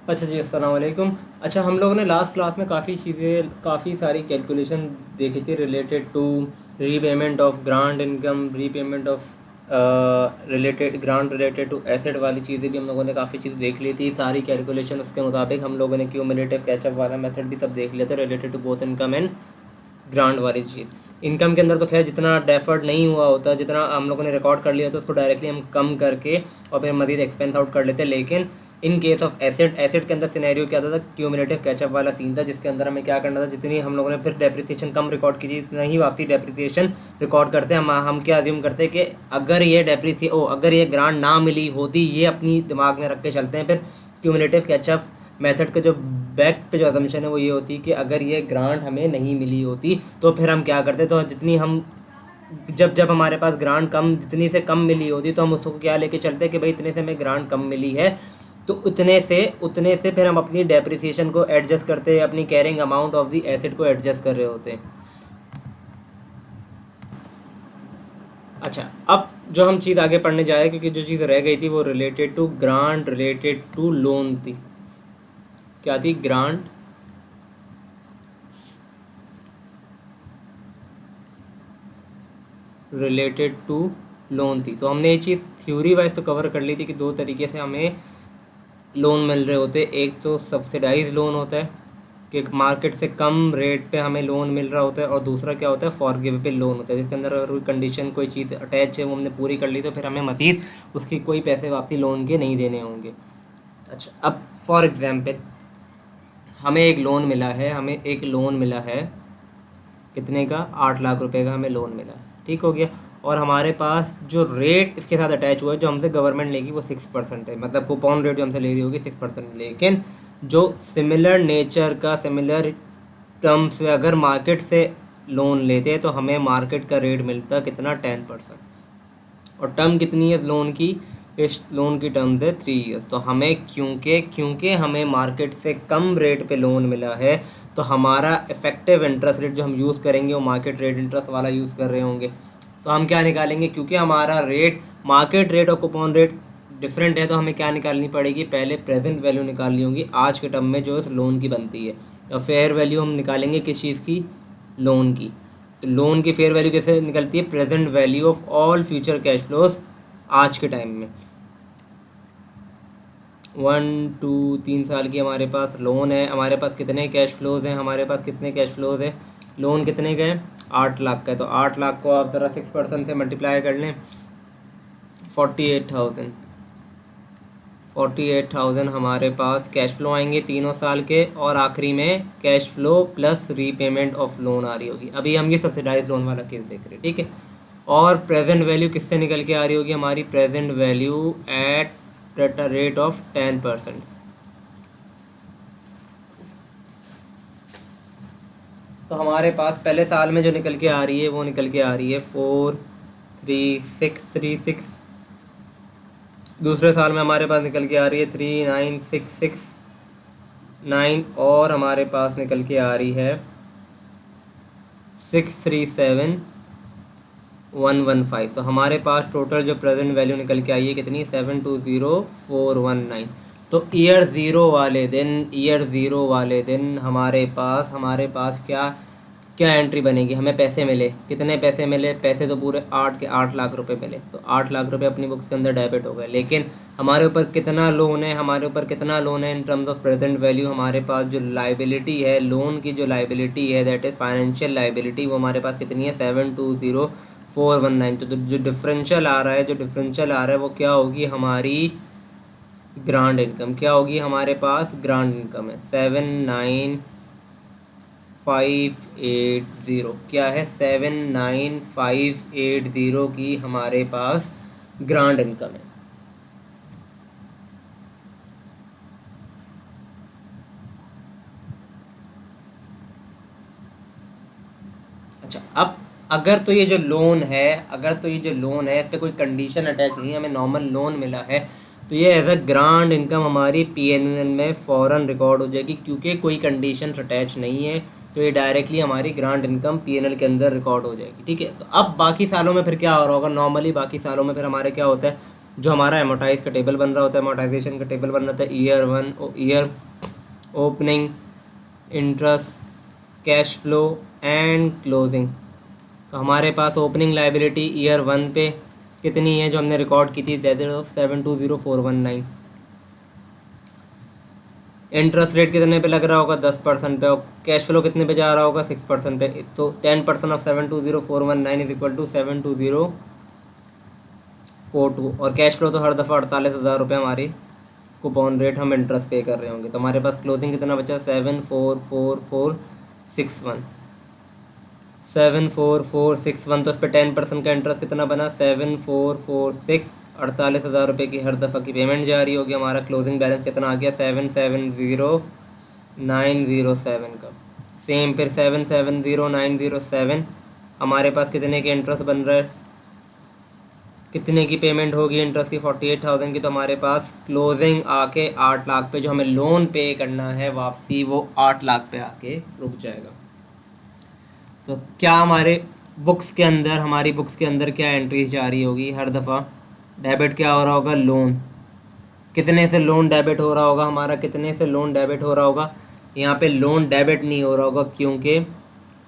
अच्छा जी, अस्सलाम वालेकुम। अच्छा, हम लोगों ने लास्ट क्लास में काफ़ी सारी कैलकुलेशन देखी थी related to repayment of grant income, repayment of related grant related to asset वाली चीज़ें भी हम लोगों ने काफ़ी चीज़ें देख ली थी। सारी कैलकुलेशन उसके मुताबिक हम लोगों ने क्यूमुलेटिव कैचअप वाला मेथड भी सब देख लिया था related to both income and grant वाली चीज़। इनकम के अंदर तो खैर जितना डेफर्ड नहीं हुआ होता, जितना हम लोगों ने रिकॉर्ड कर लिया था उसको डायरेक्टली हम कम करके और फिर मज़ीद एक्सपेंस आउट कर लेते। लेकिन इन केस ऑफ एसेट के अंदर सिनेरियो क्या था, क्यूमुलेटिव कैचअप वाला सीन था, जिसके अंदर हमें क्या करना था, जितनी हम लोगों ने फिर डेप्रिसिएशन कम रिकॉर्ड की थी इतना ही वापसी डेप्रिसिएशन रिकॉर्ड करते। हम क्या अज्यूम करते कि अगर ये ग्रांट ना मिली होती, ये अपनी दिमाग में रख के चलते हैं। फिर क्यूमुलेटिव कैचअप मेथड का जो बैक पे जो असम्पशन है वो ये होती है कि अगर ये ग्रांट हमें नहीं मिली होती तो फिर हम क्या करते, तो जितनी हम जब जब हमारे पास ग्रांट कम जितनी से कम मिली होती तो हम उसको क्या लेके चलते कि भाई इतने से हमें ग्रांट कम मिली है, तो उतने से फिर हम अपनी डेप्रिसिएशन को एडजस्ट करते हैं, अपनी carrying amount of the asset को एडजस्ट कर रहे होते हैं। अच्छा, अब जो हम चीज़ आगे पढ़ने जा रहे हैं, क्योंकि जो चीज़ रह गई थी वो related to grant related to loan थी। क्या थी? ग्रांट रिलेटेड टू लोन थी। तो हमने ये चीज़ थ्योरी वाइज तो कवर कर ली थी कि दो तरीके से हमें लोन मिल रहे होते। एक तो सब्सिडाइज लोन होता है कि मार्केट से कम रेट पे हमें लोन मिल रहा होता है, और दूसरा क्या होता है, फॉरगिवेबल लोन होता है, जिसके अंदर अगर कोई कंडीशन कोई चीज़ अटैच है वो हमने पूरी कर ली तो फिर हमें मज़ीद उसकी कोई पैसे वापसी लोन के नहीं देने होंगे। अच्छा, अब फॉर एग्ज़ाम्पल हमें एक लोन मिला है कितने का? 8 लाख रुपए का हमें लोन मिला है। ठीक हो गया। और हमारे पास जो रेट इसके साथ अटैच हुआ है, जो हमसे गवर्नमेंट लेगी, वो 6% है, मतलब कूपन रेट जो हमसे ले रही होगी 6%। लेकिन जो सिमिलर नेचर का, सिमिलर टर्म्स में अगर मार्केट से लोन लेते हैं तो हमें मार्केट का रेट मिलता कितना? 10%। और टर्म कितनी है लोन की? इस लोन की टर्म्स है 3 ईयर्स। तो हमें क्योंकि हमें मार्केट से कम रेट पे लोन मिला है, तो हमारा इफेक्टिव इंटरेस्ट रेट जो हम यूज़ करेंगे वो मार्केट रेट इंटरेस्ट वाला यूज़ कर रहे होंगे। तो हम क्या निकालेंगे? क्योंकि हमारा रेट, मार्केट रेट और कूपन रेट डिफरेंट है, तो हमें क्या निकालनी पड़ेगी? पहले प्रेजेंट वैल्यू निकालनी होगी आज के टर्म में जो इस लोन की बनती है। और फेयर वैल्यू हम निकालेंगे किस चीज़ की? लोन की। तो लोन की फेयर वैल्यू कैसे निकलती है? Present value of all future cash flows आज के टाइम में। 1 2 3 साल की हमारे पास लोन है, हमारे पास कितने कैश फ्लोज हैं? हमारे पास कितने कैश फ्लोज हैं? लोन कितने का है? 8 लाख का है। तो 8 लाख को आप ज़रा 6% से मल्टीप्लाई कर लें, 48,000। 48,000 हमारे पास कैश फ्लो आएंगे तीनों साल के, और आखिरी में cash flow plus repayment of loan आ रही होगी। अभी हम ये सब्सिडाइज लोन वाला केस देख रहे हैं, ठीक है। और प्रेजेंट वैल्यू किससे निकल के आ रही होगी? हमारी present value at a rate of 10%। तो हमारे पास पहले साल में जो निकल के आ रही है वो निकल के आ रही है 43636। दूसरे साल में हमारे पास निकल के आ रही है 39669। और हमारे पास निकल के आ रही है 637,115। तो हमारे पास टोटल जो प्रेजेंट वैल्यू निकल के आई है कितनी? 720,419। तो ईयर ज़ीरो वाले दिन हमारे पास क्या क्या एंट्री बनेगी? हमें पैसे मिले, कितने पैसे मिले? पैसे तो पूरे 8 लाख रुपए मिले। तो 8 लाख रुपए अपनी बुक्स के अंदर डेबिट हो गए। लेकिन हमारे ऊपर कितना लोन है? इन टर्म्स ऑफ प्रेजेंट वैल्यू? हमारे पास जो लाइबिलिटी है, लोन की जो लाइबिलिटी है, दैट इज़ फाइनेंशियल लाइबिलिटी, वो हमारे पास कितनी है? 720,419। तो जो डिफरेंशियल आ रहा है वो क्या होगी? हमारी ग्रांड इनकम। क्या होगी? हमारे पास ग्रांड इनकम है 79580। क्या है? 79580 की हमारे पास ग्रांड इनकम है। अच्छा, अब अगर तो ये जो लोन है इस पर कोई कंडीशन अटैच नहीं है, हमें नॉर्मल लोन मिला है, तो ये एज अ ग्रांड इनकम हमारी पीएनएल में फ़ौरन रिकॉर्ड हो जाएगी, क्योंकि कोई कंडीशन अटैच नहीं है। तो ये डायरेक्टली हमारी ग्रांड इनकम पीएनएल के अंदर रिकॉर्ड हो जाएगी, ठीक है। तो अब बाकी सालों में फिर क्या हो रहा होगा? नॉर्मली बाकी सालों में फिर हमारे क्या होता है, जो हमारा एमोटाइज का टेबल बन रहा होता है, एमोटाइजेशन का टेबल बन रहा था year 1, year opening, interest, cash flow and closing. तो हमारे पास ओपनिंग लाइबिलिटी ईयर 1 पे कितनी है जो हमने रिकॉर्ड की थी, दैट इज 720419। इंटरेस्ट रेट कितने पे लग रहा होगा, 10% पे, और कैश फ्लो कितने पे जा रहा होगा, 6% पे। तो 10% ऑफ 720419 इज इक्वल टू 72042, और कैश फ्लो तो हर दफ़ा 48,000 रुपये हमारी कूपन रेट हम इंटरेस्ट पे कर रहे होंगे। तो हमारे पास क्लोजिंग कितना बचा, 744461, 744461। तो उस पर 10% का इंटरेस्ट कितना बना, 7446, 48,000 रुपये की हर दफ़ा की पेमेंट जारी होगी। हमारा क्लोजिंग बैलेंस कितना आ गया, 770907 का। सेम फिर 770907 हमारे पास कितने के इंटरेस्ट बन रहा है, कितने की पेमेंट होगी इंटरेस्ट की, 48,000 की। तो हमारे पास क्लोजिंग आके 8 लाख पे, जो हमें लोन पे करना है वापसी, वो 8 लाख पे आके रुक जाएगा। तो क्या हमारे बुक्स के अंदर, हमारी बुक्स के अंदर क्या एंट्रीज जारी होगी, हर दफ़ा डेबिट क्या हो रहा होगा, लोन। कितने से लोन डेबिट हो रहा होगा हमारा, कितने से लोन डेबिट हो रहा होगा, यहाँ पे लोन डेबिट नहीं हो रहा होगा क्योंकि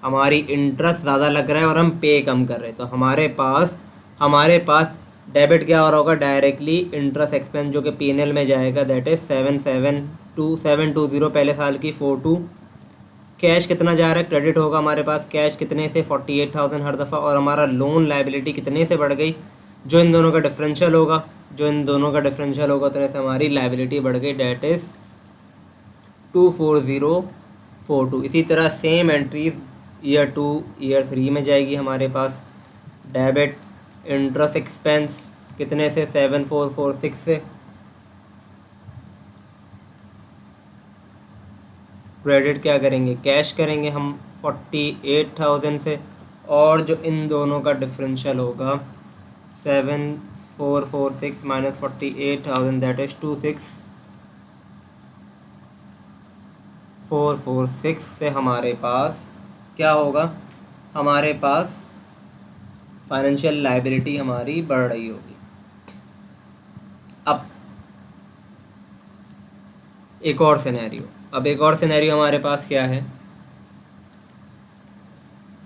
हमारी इंटरेस्ट ज़्यादा लग रहा है और हम पे कम कर रहे हैं। तो हमारे पास डेबिट क्या हो रहा होगा, डायरेक्टली इंटरेस्ट एक्सपेंस जो कि P&L में जाएगा, दैट इज़ 772720 पहले साल की 42। कैश कितना जा रहा है, क्रेडिट होगा हमारे पास कैश कितने से, 48,000 हर दफ़ा। और हमारा लोन लाइबिलिटी कितने से बढ़ गई, जो इन दोनों का डिफरेंशियल होगा, उतने से हमारी लाइबिलिटी बढ़ गई, डेट इज़ 24042। इसी तरह सेम एंट्रीज ईयर 2, ईयर 3 में जाएगी हमारे पास। डेबिट इंटरेस्ट एक्सपेंस कितने से, 7446 से। क्रेडिट क्या करेंगे, कैश करेंगे हम 48,000 से। और जो इन दोनों का डिफरेंशियल होगा 7446 माइनस 48,000, दैट इज़ 26446 से हमारे पास क्या होगा, हमारे पास फाइनेंशियल लाइबिलिटी हमारी बढ़ रही होगी। अब एक और सिनेरियो हमारे पास क्या है,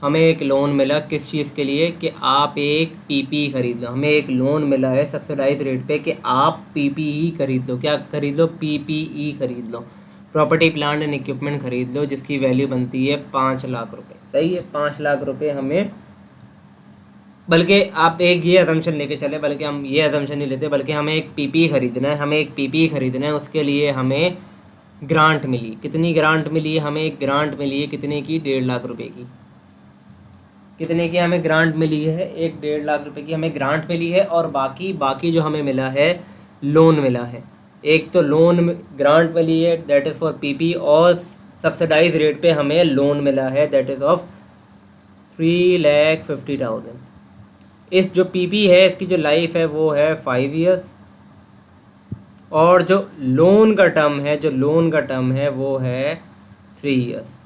हमें एक लोन मिला किस चीज़ के लिए, कि आप एक पीपीई खरीद लो। हमें एक लोन मिला है सब्सिडाइज रेट पे कि आप पीपीई खरीद लो। क्या खरीद लो, पीपीई खरीद लो, प्रॉपर्टी प्लांट एंड इक्विपमेंट खरीद लो, जिसकी वैल्यू बनती है 5 लाख रुपए। सही है, 5 लाख रुपए हमें, बल्कि आप एक ये असम्पशन लेके चले, बल्कि हम ये असम्पशन नहीं लेते, बल्कि हमें एक पीपीई खरीदना है। उसके लिए हमें ग्रांट मिली, कितनी ग्रांट मिली है, हमें एक ग्रांट मिली है कितने की, 1.5 लाख रुपए की। कितने की हमें ग्रांट मिली है, एक 1.5 लाख रुपए की हमें ग्रांट मिली है। और बाकी जो हमें मिला है, लोन मिला है। एक तो लोन ग्रांट मिली है, दैट इज़ फॉर पीपी, और सब्सिडाइज रेट पे हमें लोन मिला है, दैट इज़ ऑफ 3,50,000। इस जो पीपी है, इसकी जो लाइफ है वो है 5 ईयर्स, और जो लोन का टर्म है वो है 3 ईयर्स।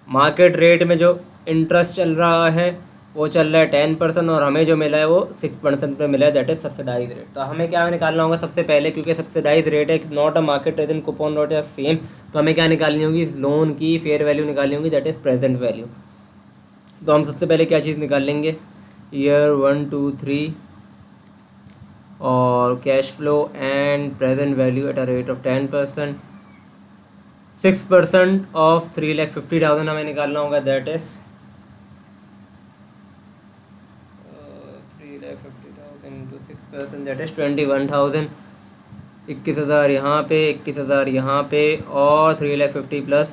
मार्केट रेट में जो इंटरेस्ट चल रहा है वो चल रहा है 10%, और हमें जो मिला है वो 6% पे मिला है, दैट इज सब्सिडाइज रेट। तो हमें क्या निकालना होगा सबसे पहले, क्योंकि सब्सिडाइज रेट है, not a market rate, in coupon rate है सेम। तो हमें क्या निकालनी होगी, इस लोन की फेयर वैल्यू निकालनी होगी, दैट इज़ प्रेजेंट वैल्यू। तो हम सबसे पहले क्या चीज़ निकाल लेंगे, ईयर 1, 2, 3 और cash flow and present value at a rate of 10%। 6% of 3,50,000 हमें निकालना होगा, that is 3,50,000 into 6%, that is 21,000। 21,000 यहाँ पे, 21,000 यहाँ पे, और 3,50,000 प्लस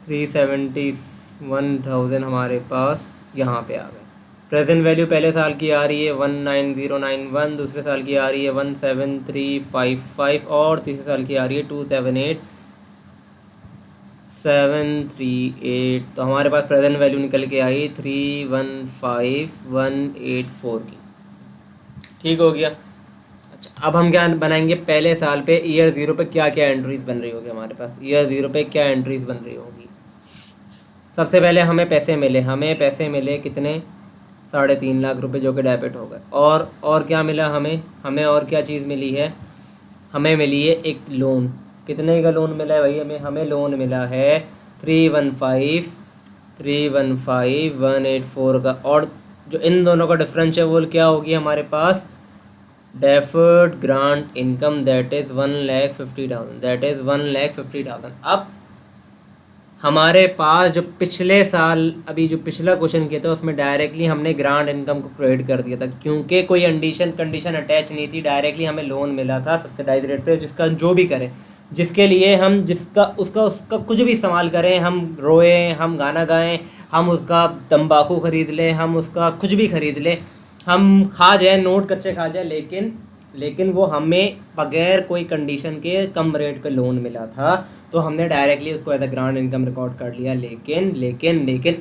371,000 हमारे पास यहाँ पे आ गए। प्रेजेंट वैल्यू पहले साल की आ रही है 19091, दूसरे साल की आ रही है 17355, और तीसरे साल की आ रही है 278,738। तो हमारे पास प्रेजेंट वैल्यू निकल के आई 315,184 की। ठीक हो गया। अच्छा, अब हम क्या बनाएंगे, पहले साल पे ईयर 0 पे क्या क्या एंट्रीज बन रही होगी हमारे पास, ईयर 0 पे क्या एंट्रीज बन रही होगी। सबसे पहले हमें पैसे मिले कितने, 3.5 लाख रुपए जो कि डेबिट हो गए। और क्या मिला हमें, हमें और क्या चीज़ मिली है, हमें मिली है एक लोन। कितने का लोन मिला है भाई हमें, हमें लोन मिला है 315,184 का। और जो इन दोनों का डिफरेंस है वो क्या होगी हमारे पास, deferred grant income, that is 1,50,000, that is 1,50,000। अब हमारे पास जो पिछले साल, अभी जो पिछला क्वेश्चन किया था उसमें डायरेक्टली हमने ग्रांट इनकम को क्रेडिट कर दिया था, क्योंकि कोई कंडीशन अटैच नहीं थी, डायरेक्टली हमें लोन मिला था सब्सिडाइज रेट पे, जिसका जो भी करें, जिसके लिए हम जिसका उसका कुछ भी इस्तेमाल करें, हम रोएं, हम गाना गाएं, हम उसका तंबाकू खरीद लें, हम उसका कुछ भी खरीद लें, हम खा जाएं, नोट कच्चे खा जाएं, लेकिन वो हमें बगैर कोई कंडीशन के कम रेट पे लोन मिला था, तो हमने डायरेक्टली उसको as a grant income record कर लिया। लेकिन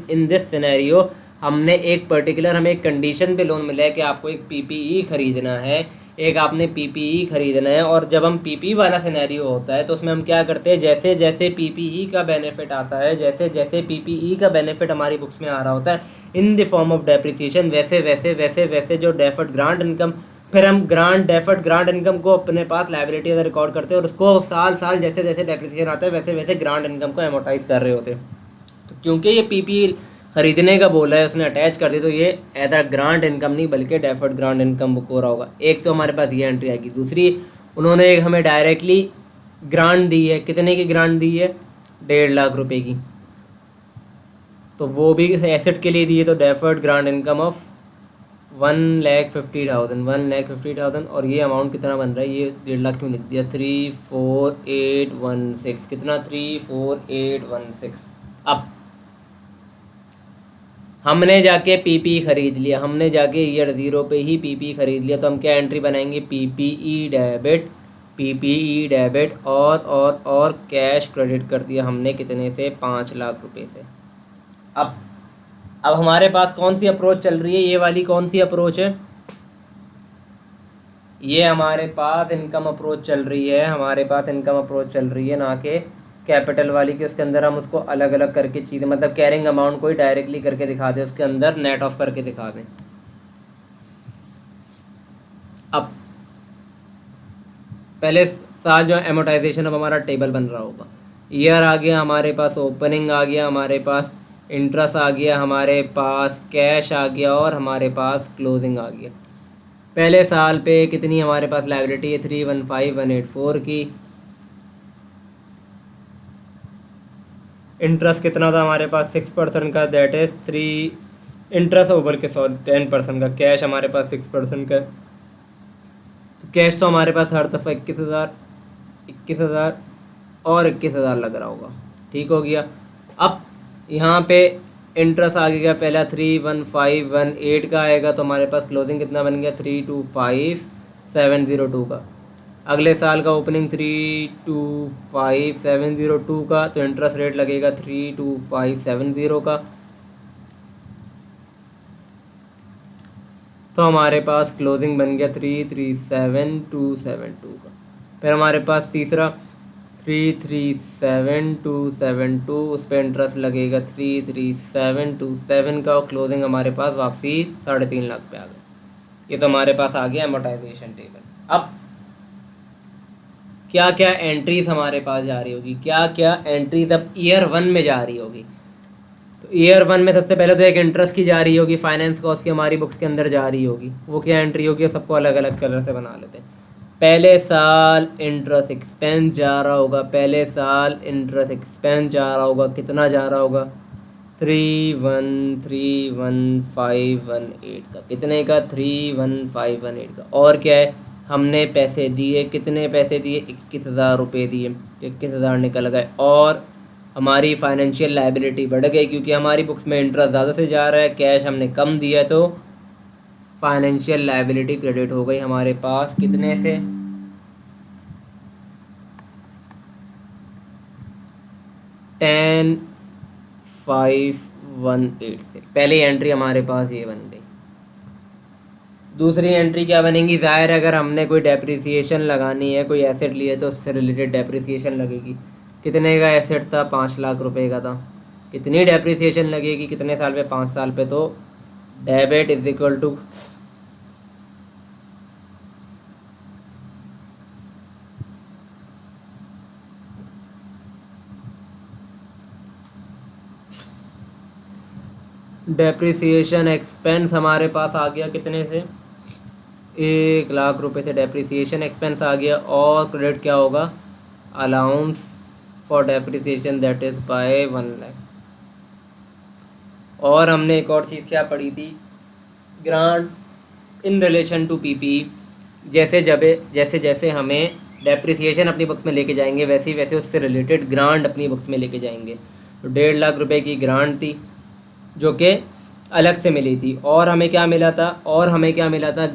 इन दिस सिनेरियो हमने एक पर्टिकुलर, हमें एक कंडीशन पे लोन मिला है कि आपको एक पीपीई खरीदना है, एक आपने पीपीई खरीदना है। और जब हम पीपीई वाला सिनेरियो होता है तो उसमें हम क्या करते हैं, जैसे जैसे पीपीई का बेनिफिट आता है, जैसे जैसे पीपीई का बेनिफिट हमारी बुक्स में आ रहा होता है in the form of depreciation, वैसे वैसे वैसे वैसे जो डेफर्ड ग्रांट इनकम, फिर हम डेफर्ड ग्रांट इनकम को अपने पास लाइबिलिटी रिकॉर्ड करते हैं और उसको साल साल जैसे जैसे डेप्रिसिएशन आता है वैसे वैसे ग्रांट इनकम को एमोटाइज कर रहे होते हैं। तो क्योंकि ये पीपी खरीदने का बोला है, उसने अटैच कर दी, तो ये एज अ ग्रांट इनकम नहीं बल्कि डेफर्ड ग्रांट इनकम बुक हो रहा होगा। एक तो हमारे पास ये एंट्री आएगी, दूसरी उन्होंने एक हमें डायरेक्टली ग्रांट दी है, कितने की ग्रांट दी है, 1.5 लाख रुपए की, तो वो भी एसेट के लिए दी है, तो डेफर्ड ग्रांट इनकम ऑफ 1,50,000, और ये अमाउंट कितना बन रहा है, ये 1.5 लाख क्यों लिख दिया, 34816, कितना, 34816। अब हमने जाके पीपी खरीद लिया, हमने जाके ईयर 0 पे ही पीपी खरीद लिया, तो हम क्या एंट्री बनाएंगे, पीपीई डेबिट और कैश क्रेडिट कर दिया हमने, कितने से, 5 लाख रुपए से। अब हमारे पास कौन सी अप्रोच चल रही है, ये वाली कौन सी अप्रोच है, ये हमारे पास इनकम अप्रोच चल रही है, हमारे पास इनकम अप्रोच चल रही है, ना कि कैपिटल वाली के उसके अंदर हम उसको अलग अलग करके चीज़ें, मतलब कैरिंग अमाउंट को ही डायरेक्टली करके दिखा दें, उसके अंदर नेट ऑफ करके दिखा दें। अब पहले साल जो एमोटाइजेशन, अब हमारा टेबल बन रहा होगा, ईयर आ गया हमारे पास, ओपनिंग आ गया हमारे पास, इंटरेस्ट आ गया हमारे पास, कैश आ गया और हमारे पास क्लोजिंग आ गया। पहले साल पे कितनी हमारे पास लायबिलिटी है, 315,184 की। इंटरेस्ट कितना था हमारे पास, 6% का, दैट इज 3, इंटरेस्ट ओवर के 10% का। कैश हमारे पास 6% का, तो कैश तो हमारे पास हर दफ़ा 21,000 और 21,000 लग रहा होगा, ठीक हो गया। अब यहाँ पे इंटरेस्ट आ गया, पहला 31518 का आएगा, तो हमारे पास क्लोजिंग कितना बन गया, 325,702 का। अगले साल का ओपनिंग 325,702 का, तो इंटरेस्ट रेट लगेगा 32570 का, तो हमारे पास क्लोजिंग बन गया 337,272 का। फिर हमारे पास तीसरा 337,272, उस पर इंटरेस्ट लगेगा 33727 का, और क्लोजिंग हमारे पास वापसी 3.5 लाख पे आ गई। ये तो हमारे पास आ गया एमोटाइजेशन टेबल। अब क्या क्या एंट्रीज हमारे पास जा रही होगी, क्या क्या एंट्रीज अब ईयर 1 में जा रही होगी। तो ईयर 1 में सबसे पहले तो एक इंटरेस्ट की जा रही होगी, फाइनेंस कॉस्ट की हमारी बुक्स के अंदर जा रही होगी, वो क्या एंट्री होगी, सबको अलग अलग कलर से बना लेते हैं। पहले साल इंटरेस्ट एक्सपेंस जा रहा होगा, पहले साल इंटरेस्ट एक्सपेंस जा रहा होगा, कितना जा रहा होगा, 3131518 का, कितने का, 31518 का। और क्या है, हमने पैसे दिए, कितने पैसे दिए, 21,000 रुपये दिए, 21,000 निकल गए, और हमारी फाइनेंशियल लायबिलिटी बढ़ गई क्योंकि हमारी बुक्स में इंटरेस्ट ज़्यादा से जा रहा है, कैश हमने कम दिया, तो फाइनेंशियल लायबिलिटी क्रेडिट हो गई हमारे पास, कितने से, 10,518 से। पहली एंट्री हमारे पास ये बन गई। दूसरी एंट्री क्या बनेगी, ज़ाहिर है अगर हमने कोई डेप्रिसिएशन लगानी है, कोई एसेट लिया तो उससे रिलेटेड डेप्रिसिएशन लगेगी। कितने का एसेट था, 5 लाख रुपए का था, कितनी डेप्रिसिएशन लगेगी, कितने साल पे, 5 साल पे, तो debit is equal to depreciation expense हमारे पास आ गया कितने से, 1,00,000 रुपये से डेप्रिसिएशन एक्सपेंस आ गया, और क्रेडिट क्या होगा, allowance for depreciation that is by 1,00,000। और हमने एक और चीज़ क्या पढ़ी थी, grant in relation to PP. जैसे जैसे जैसे हमें डेप्रिसिएशन अपनी बुक्स में लेके जाएंगे वैसे ही वैसे उससे रिलेटेड ग्रांट अपनी बुक्स में लेके जाएंगे। तो 1,50,000 रुपये की ग्रांट थी जो कि अलग से मिली थी, और हमें क्या मिला था,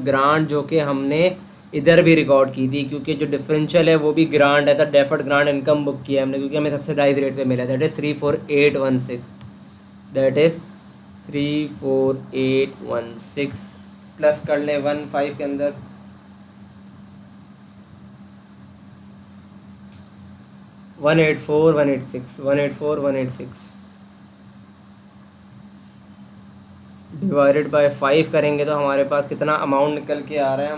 ग्रांट जो कि हमने इधर भी रिकॉर्ड की थी, क्योंकि जो डिफरेंशियल है वो भी ग्रांट है, तो डेफर्ड ग्रांट इनकम बुक किया हमने, क्योंकि हमें सब्सिडाइज रेट पे मिला, that is 34816, that is 34816 plus कर ले 15 के अंदर 184,186 डिवाइडेड बाय 5 करेंगे तो हमारे पास कितना अमाउंट निकल के आ रहा है,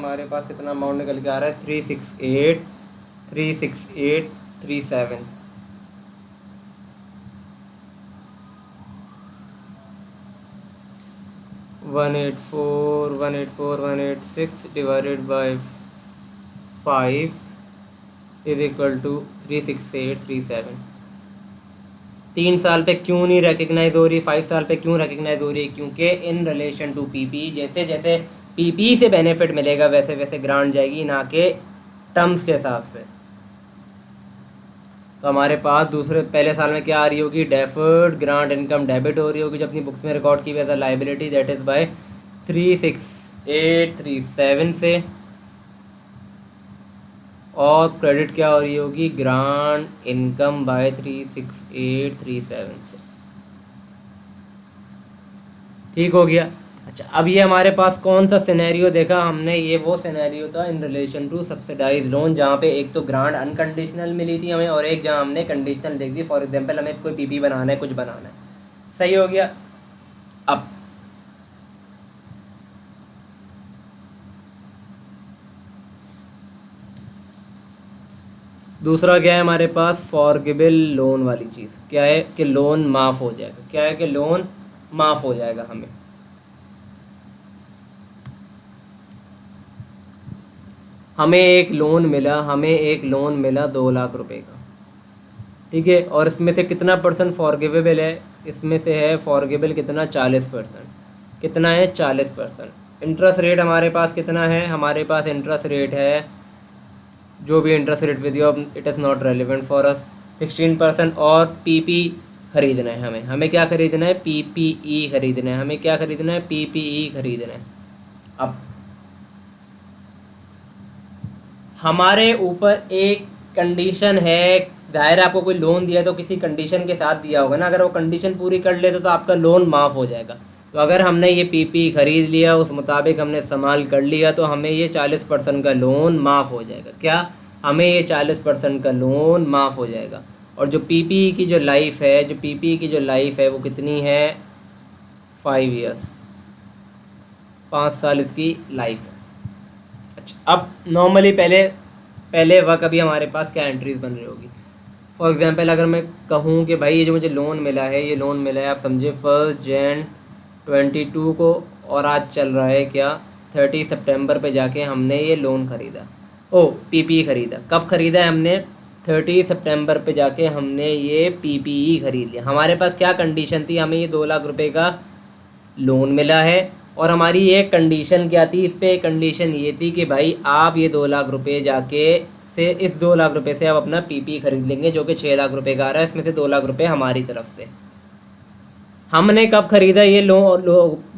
368,368,37। 184,186 divided by 5 is equal to 36837। 3 साल पे क्यों नहीं रिकग्नाइज हो रही, 5 साल पे क्यों रिकग्नाइज हो रही है, क्योंकि इन रिलेशन टू पीपी, जैसे जैसे पीपी से बेनिफिट मिलेगा वैसे वैसे ग्रांट जाएगी, ना कि टर्म्स के हिसाब से। तो हमारे पास पहले साल में क्या आ रही होगी, डेफर्ड ग्रांट इनकम डेबिट हो रही होगी जो अपनी बुक्स में रिकॉर्ड की हुई as a liability, that is by 36837 से, और क्रेडिट क्या हो रही होगी, ग्रांट इनकम बाय 36837 से। ठीक हो गया। अच्छा, अब ये हमारे पास कौन सा सिनेरियो देखा हमने, ये वो सिनेरियो था in relation to subsidise loan, जहाँ पे एक तो ग्रांट अनकंडीशनल मिली थी हमें, और एक जहाँ हमने कंडीशनल देख दी। फॉर एग्जांपल हमें कोई पीपी बनाना है, कुछ बनाना है, सही हो गया। अब दूसरा क्या है हमारे पास, फॉरगिवेबल लोन वाली चीज़ क्या है कि लोन माफ़ हो जाएगा, क्या है कि लोन माफ़ हो जाएगा। हमें एक लोन मिला 2,00,000 रुपए का, ठीक है, और इसमें से कितना परसेंट फॉरगिवेबल है, इसमें से है फॉरगिवेबल कितना, 40%। कितना है, 40%। इंटरेस्ट रेट हमारे पास कितना है, हमारे पास इंटरेस्ट रेट है, जो भी interest rate with you, it is not relevant for us, 16%। और पीपी खरीदना है हमें क्या खरीदना है, पीपीई खरीदना है, हमें क्या खरीदना है, पीपीई खरीदना है। अब हमारे ऊपर एक कंडीशन है, दायर आपको कोई लोन दिया तो किसी कंडीशन के साथ दिया होगा ना, अगर वो कंडीशन पूरी कर ले तो आपका लोन माफ़ हो जाएगा। तो अगर हमने ये पीपी खरीद लिया, उस मुताबिक हमने इस्तेमाल कर लिया, तो हमें ये 40% का लोन माफ़ हो जाएगा। क्या, हमें ये 40% का लोन माफ़ हो जाएगा। और जो पीपी की जो लाइफ है, वो कितनी है, 5 ईयर्स, 5 साल इसकी लाइफ है। अच्छा, अब नॉर्मली पहले वक्त अभी हमारे पास क्या एंट्रीज बन रही होगी। फॉर एग्जांपल अगर मैं कहूँ कि भाई ये जो मुझे लोन मिला है, आप समझे 1 जनवरी 2022 को, और आज चल रहा है क्या, 30 सितंबर पे जाके हमने ये लोन ख़रीदा, पीपी ख़रीदा। कब ख़रीदा है हमने, 30 सितंबर पे जाके हमने ये पीपीई ख़रीद लिया। हमारे पास क्या कंडीशन थी, हमें ये 2,00,000 रुपये का लोन मिला है, और हमारी एक कंडीशन क्या थी, इस पे कंडीशन ये थी कि भाई आप ये 2,00,000 रुपये जाके से, इस 2,00,000 रुपये से आप अपना पीपी खरीद लेंगे, जो कि 6,00,000 रुपये का आ रहा है, इसमें से 2,00,000 रुपये हमारी तरफ से। हमने कब ख़रीदा ये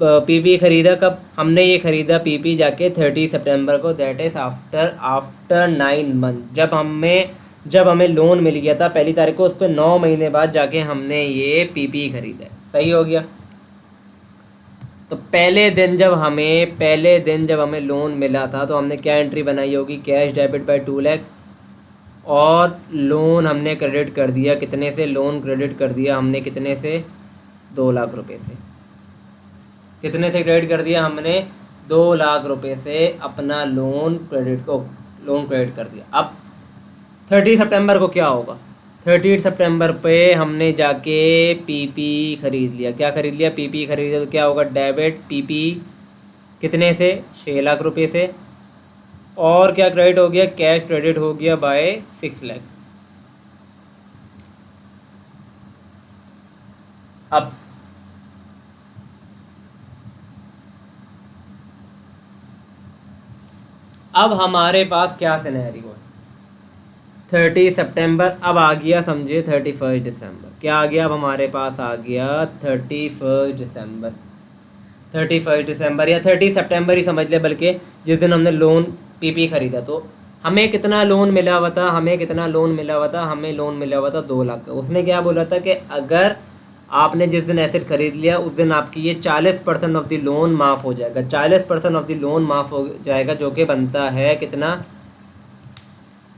पीपी ख़रीदा कब, हमने ये ख़रीदा पीपी जाके 30 सितंबर को, दैट इज़ आफ्टर 9 मंथ। जब हमें लोन मिल गया था 1 तारीख को, उसके 9 महीने बाद जाके हमने ये पीपी ख़रीदा। सही हो गया। तो पहले दिन जब हमें लोन मिला था तो हमने क्या एंट्री बनाई होगी, कैश डेबिट बाय 2,00,000, और लोन हमने क्रेडिट कर दिया कितने से, लोन क्रेडिट कर दिया हमने कितने से, 2,00,000 रुपये से। कितने से क्रेडिट कर दिया हमने? 2 लाख रुपए से अपना लोन क्रेडिट कर दिया। अब 30 सितंबर को क्या होगा? 30 सितंबर पे हमने जाके पीपी खरीद लिया। क्या खरीद लिया? पीपी खरीद लिया। तो क्या होगा? डेबिट पीपी कितने से? 6 लाख रुपए से। और क्या क्रेडिट हो गया? कैश क्रेडिट हो गया बाय 6 लाख। अब हमारे पास क्या सिनेरियो है? 30 सितंबर अब आ गया, समझिए 31 दिसंबर। क्या आ गया? अब हमारे पास आ गया 31 दिसंबर। 31 दिसंबर या 30 सितंबर ही समझ ले, बल्कि जिस दिन हमने लोन पीपी खरीदा। तो हमें कितना लोन मिला हुआ था? हमें लोन मिला हुआ था 2 लाख का। उसने क्या बोला था कि अगर आपने जिस दिन एसेट खरीद लिया उस दिन आपकी ये 40% ऑफ द लोन माफ़ हो जाएगा। 40% ऑफ द लोन माफ़ हो जाएगा, जो कि बनता है कितना?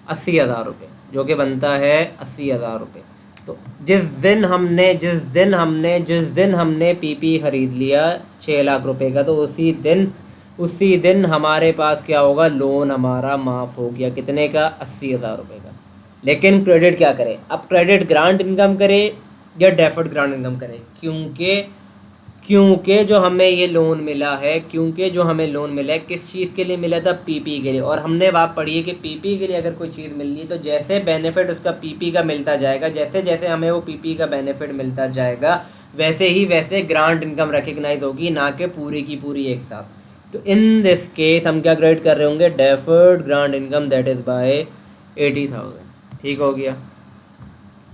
80,000 रुपये, जो कि बनता है 80,000 रुपये। तो जिस दिन हमने पीपी खरीद लिया 6 लाख रुपए का, तो उसी दिन हमारे पास क्या होगा? लोन हमारा माफ़ हो गया। कितने का? 80,000 रुपये का। लेकिन क्रेडिट क्या करें? अब क्रेडिट ग्रांट इनकम करे या डेफर्ड ग्रांट इनकम करे? क्योंकि जो हमें लोन मिला है किस चीज़ के लिए मिला था? पीपी के लिए। और हमने बात पढ़ी है कि पीपी के लिए अगर कोई चीज़ मिल रही है तो जैसे बेनिफिट उसका पीपी का मिलता जाएगा, जैसे जैसे हमें वो पीपी का बेनिफिट मिलता जाएगा, वैसे ग्रांट इनकम रिकग्नाइज होगी, ना कि पूरी की पूरी एक साथ। तो इन दिस केस हम क्या क्रेडिट कर रहे होंगे? Deferred grant income, that is bye 80,000। ठीक हो गया।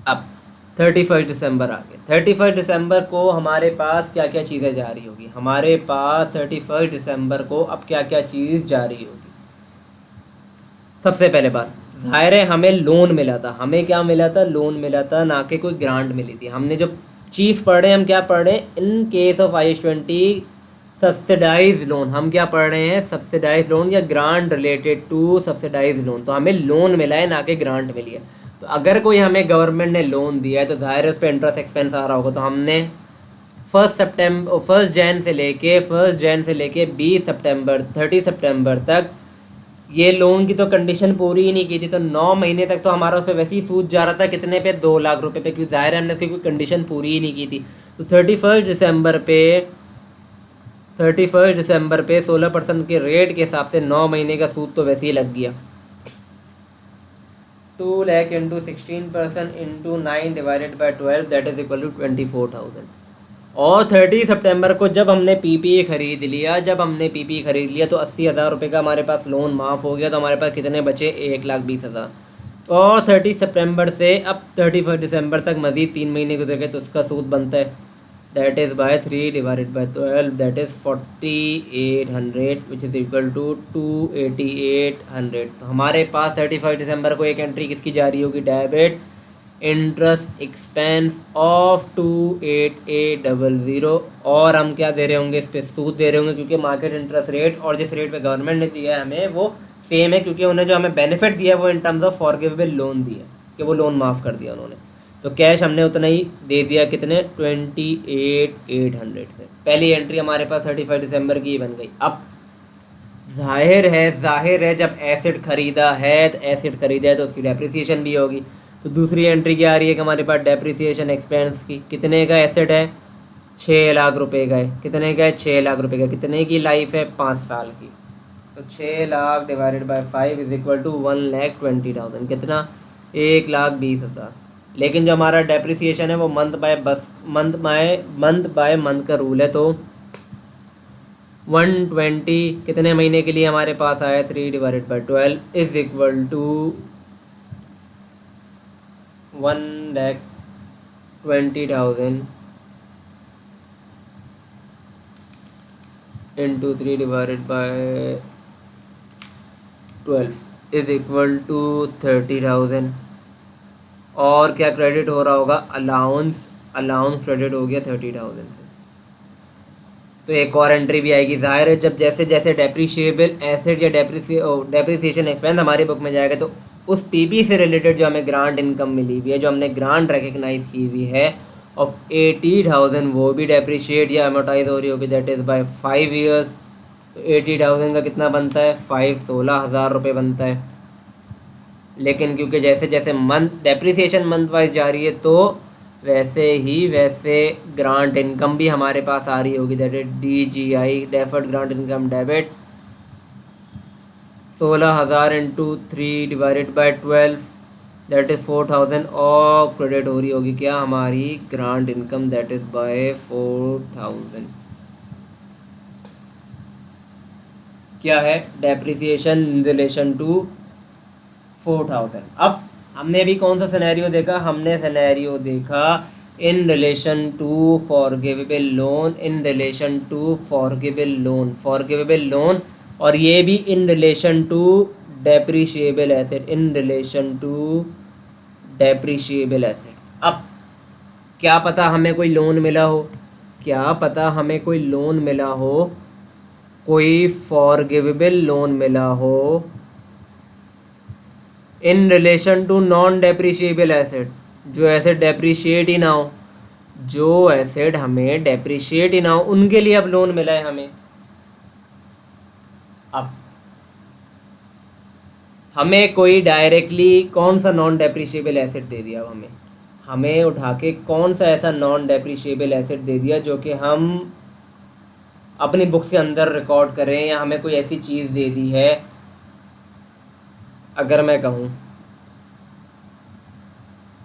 अब 31 दिसंबर आ गया। 31 दिसंबर को हमारे पास क्या क्या चीज़ें जारी होगी? हमारे पास 31 दिसंबर को अब क्या क्या चीज़ जारी होगी? सबसे पहले बात, ज़ाहिर है हमें लोन मिला था। हमें क्या मिला था? लोन मिला था, ना कि कोई ग्रांट मिली थी। हमने जो चीज़ पढ़ रहे हैं, हम क्या पढ़ रहे हैं? In case of IS-20 subsidise loan. हम क्या पढ़ रहे हैं? सब्सिडाइज लोन या grant related to subsidise loan. तो हमें लोन मिला है, ना कि ग्रांट मिली है। तो अगर कोई हमें गवर्नमेंट ने लोन दिया है तो ज़ाहिर है उस पर इंटरेस्ट एक्सपेंस आ रहा होगा। तो हमने 1 जैन से लेके 20 सितंबर 30 सितंबर तक ये लोन की तो कंडीशन पूरी ही नहीं की थी। तो 9 महीने तक तो हमारा उस पर वैसे ही सूद जा रहा था। कितने पे? 2 लाख रुपए पे, क्योंकि ज़ाहिर है हमने उसकी कोई कंडीशन पूरी ही नहीं की थी। तो 31 दिसंबर पे 16% के रेट के हिसाब से 9 महीने का सूद तो वैसे ही लग गया। 2 lakh into 16% into 9 divided by 12, that is equal to 24,000। और 30 सितंबर को जब हमने पीपी खरीद लिया तो 80,000 रुपये का हमारे पास लोन माफ़ हो गया। तो हमारे पास कितने बचे? 1,20,000। और 30 सितंबर से अब 31 दिसंबर तक मज़ीद 3 महीने गुजर गए, तो उसका सूद बनता है, that is by 3 divided by 12, that is 4800, which is equal to 28800। तो हमारे पास 31 दिसंबर को एक एंट्री किसकी जारी होगी? Debit interest expense of 28800। और हम क्या दे रहे होंगे? इस पर सूद दे रहे होंगे, क्योंकि मार्केट इंटरेस्ट रेट और जिस रेट पे गवर्नमेंट ने दिया है हमें वो सेम है, क्योंकि उन्हें जो हमें बेनिफिट दिया है वो इन टर्म्स ऑफ फॉरगिवेबल लोन दिया, कि वो लोन माफ़ कर दिया उन्होंने। तो कैश हमने उतना ही दे दिया। कितने? 28,800 से। पहली एंट्री हमारे पास 31 दिसंबर की बन गई। अब जाहिर है जब एसेट खरीदा है तो उसकी डेप्रिसिएशन भी होगी। तो दूसरी एंट्री क्या आ रही है कि हमारे पास डेप्रिसिएशन एक्सपेंस की। कितने का एसेट है? 6 लाख रुपए का है। कितने का है? 6 लाख रुपए का। कितने की लाइफ है? 5 साल की। तो 6 lakh divided by 5 is equal to 1,20,000। कितना? 1,20,000। लेकिन जो हमारा डेप्रिसिएशन है वो मंथ बाय मंथ का रूल है। तो 120 कितने महीने के लिए हमारे पास आया? 3 divided by 12 is equal to 1,20,000 into 3 divided by 12 is equal to 30,000। और क्या क्रेडिट हो रहा होगा? अलाउंस क्रेडिट हो गया 30,000 से। तो एक और एंट्री भी आएगी। ज़ाहिर है जब जैसे जैसे डेप्रिशिएबल एसेट या डेप्रिसिएशन एक्सपेंस हमारी बुक में जाएगा, तो उस पीपी से रिलेटेड जो हमें ग्रांट इनकम मिली हुई है, जो हमने ग्रांट रिकग्नाइज की हुई है, ऑफ 80,000 वो भी डेप्रिशिएट या अमोटाइज हो रही होगी, दैट इज़ बाय 5 ईयर्स। तो 80,000 का कितना बनता है, 16,000 रुपये बनता है। लेकिन क्योंकि जैसे जैसे मंथ डेप्रिसिएशन मंथ वाइज जा रही है, तो वैसे ग्रांट इनकम भी हमारे पास आ रही होगी, that is DGI, deferred grant income debit. 16,000 into 3 divided by 12, that is 4,000 और क्रेडिट हो रही होगी क्या, हमारी grant income, that is bye 4,000। क्या है, डेप्रिसिएशन इन रिलेशन टू 4,000। अब हमने अभी कौन सा सिनेरियो देखा, हमने सिनेरियो देखा in relation to forgivable loan, in relation to forgivable loan, और ये भी in relation to depreciable asset, in relation to depreciable asset. अब क्या पता हमें कोई लोन मिला हो, क्या पता हमें कोई लोन मिला हो, कोई फॉरगिवेबल लोन मिला हो in relation to non depreciable asset, जो एसेट डेप्रिशिएट ही ना हो, जो एसेट हमें डेप्रिशिएट ही ना हो, उनके लिए अब लोन मिला है हमें। अब हमें कोई डायरेक्टली कौन सा नॉन डेप्रिशिएबल एसेट दे दिया, अब हमें उठा के कौन सा ऐसा नॉन डेप्रिशिएबल एसेट दे दिया जो कि हम अपनी बुक के अंदर रिकॉर्ड करें, या हमें कोई ऐसी चीज़ दे दी है। अगर मैं कहूँ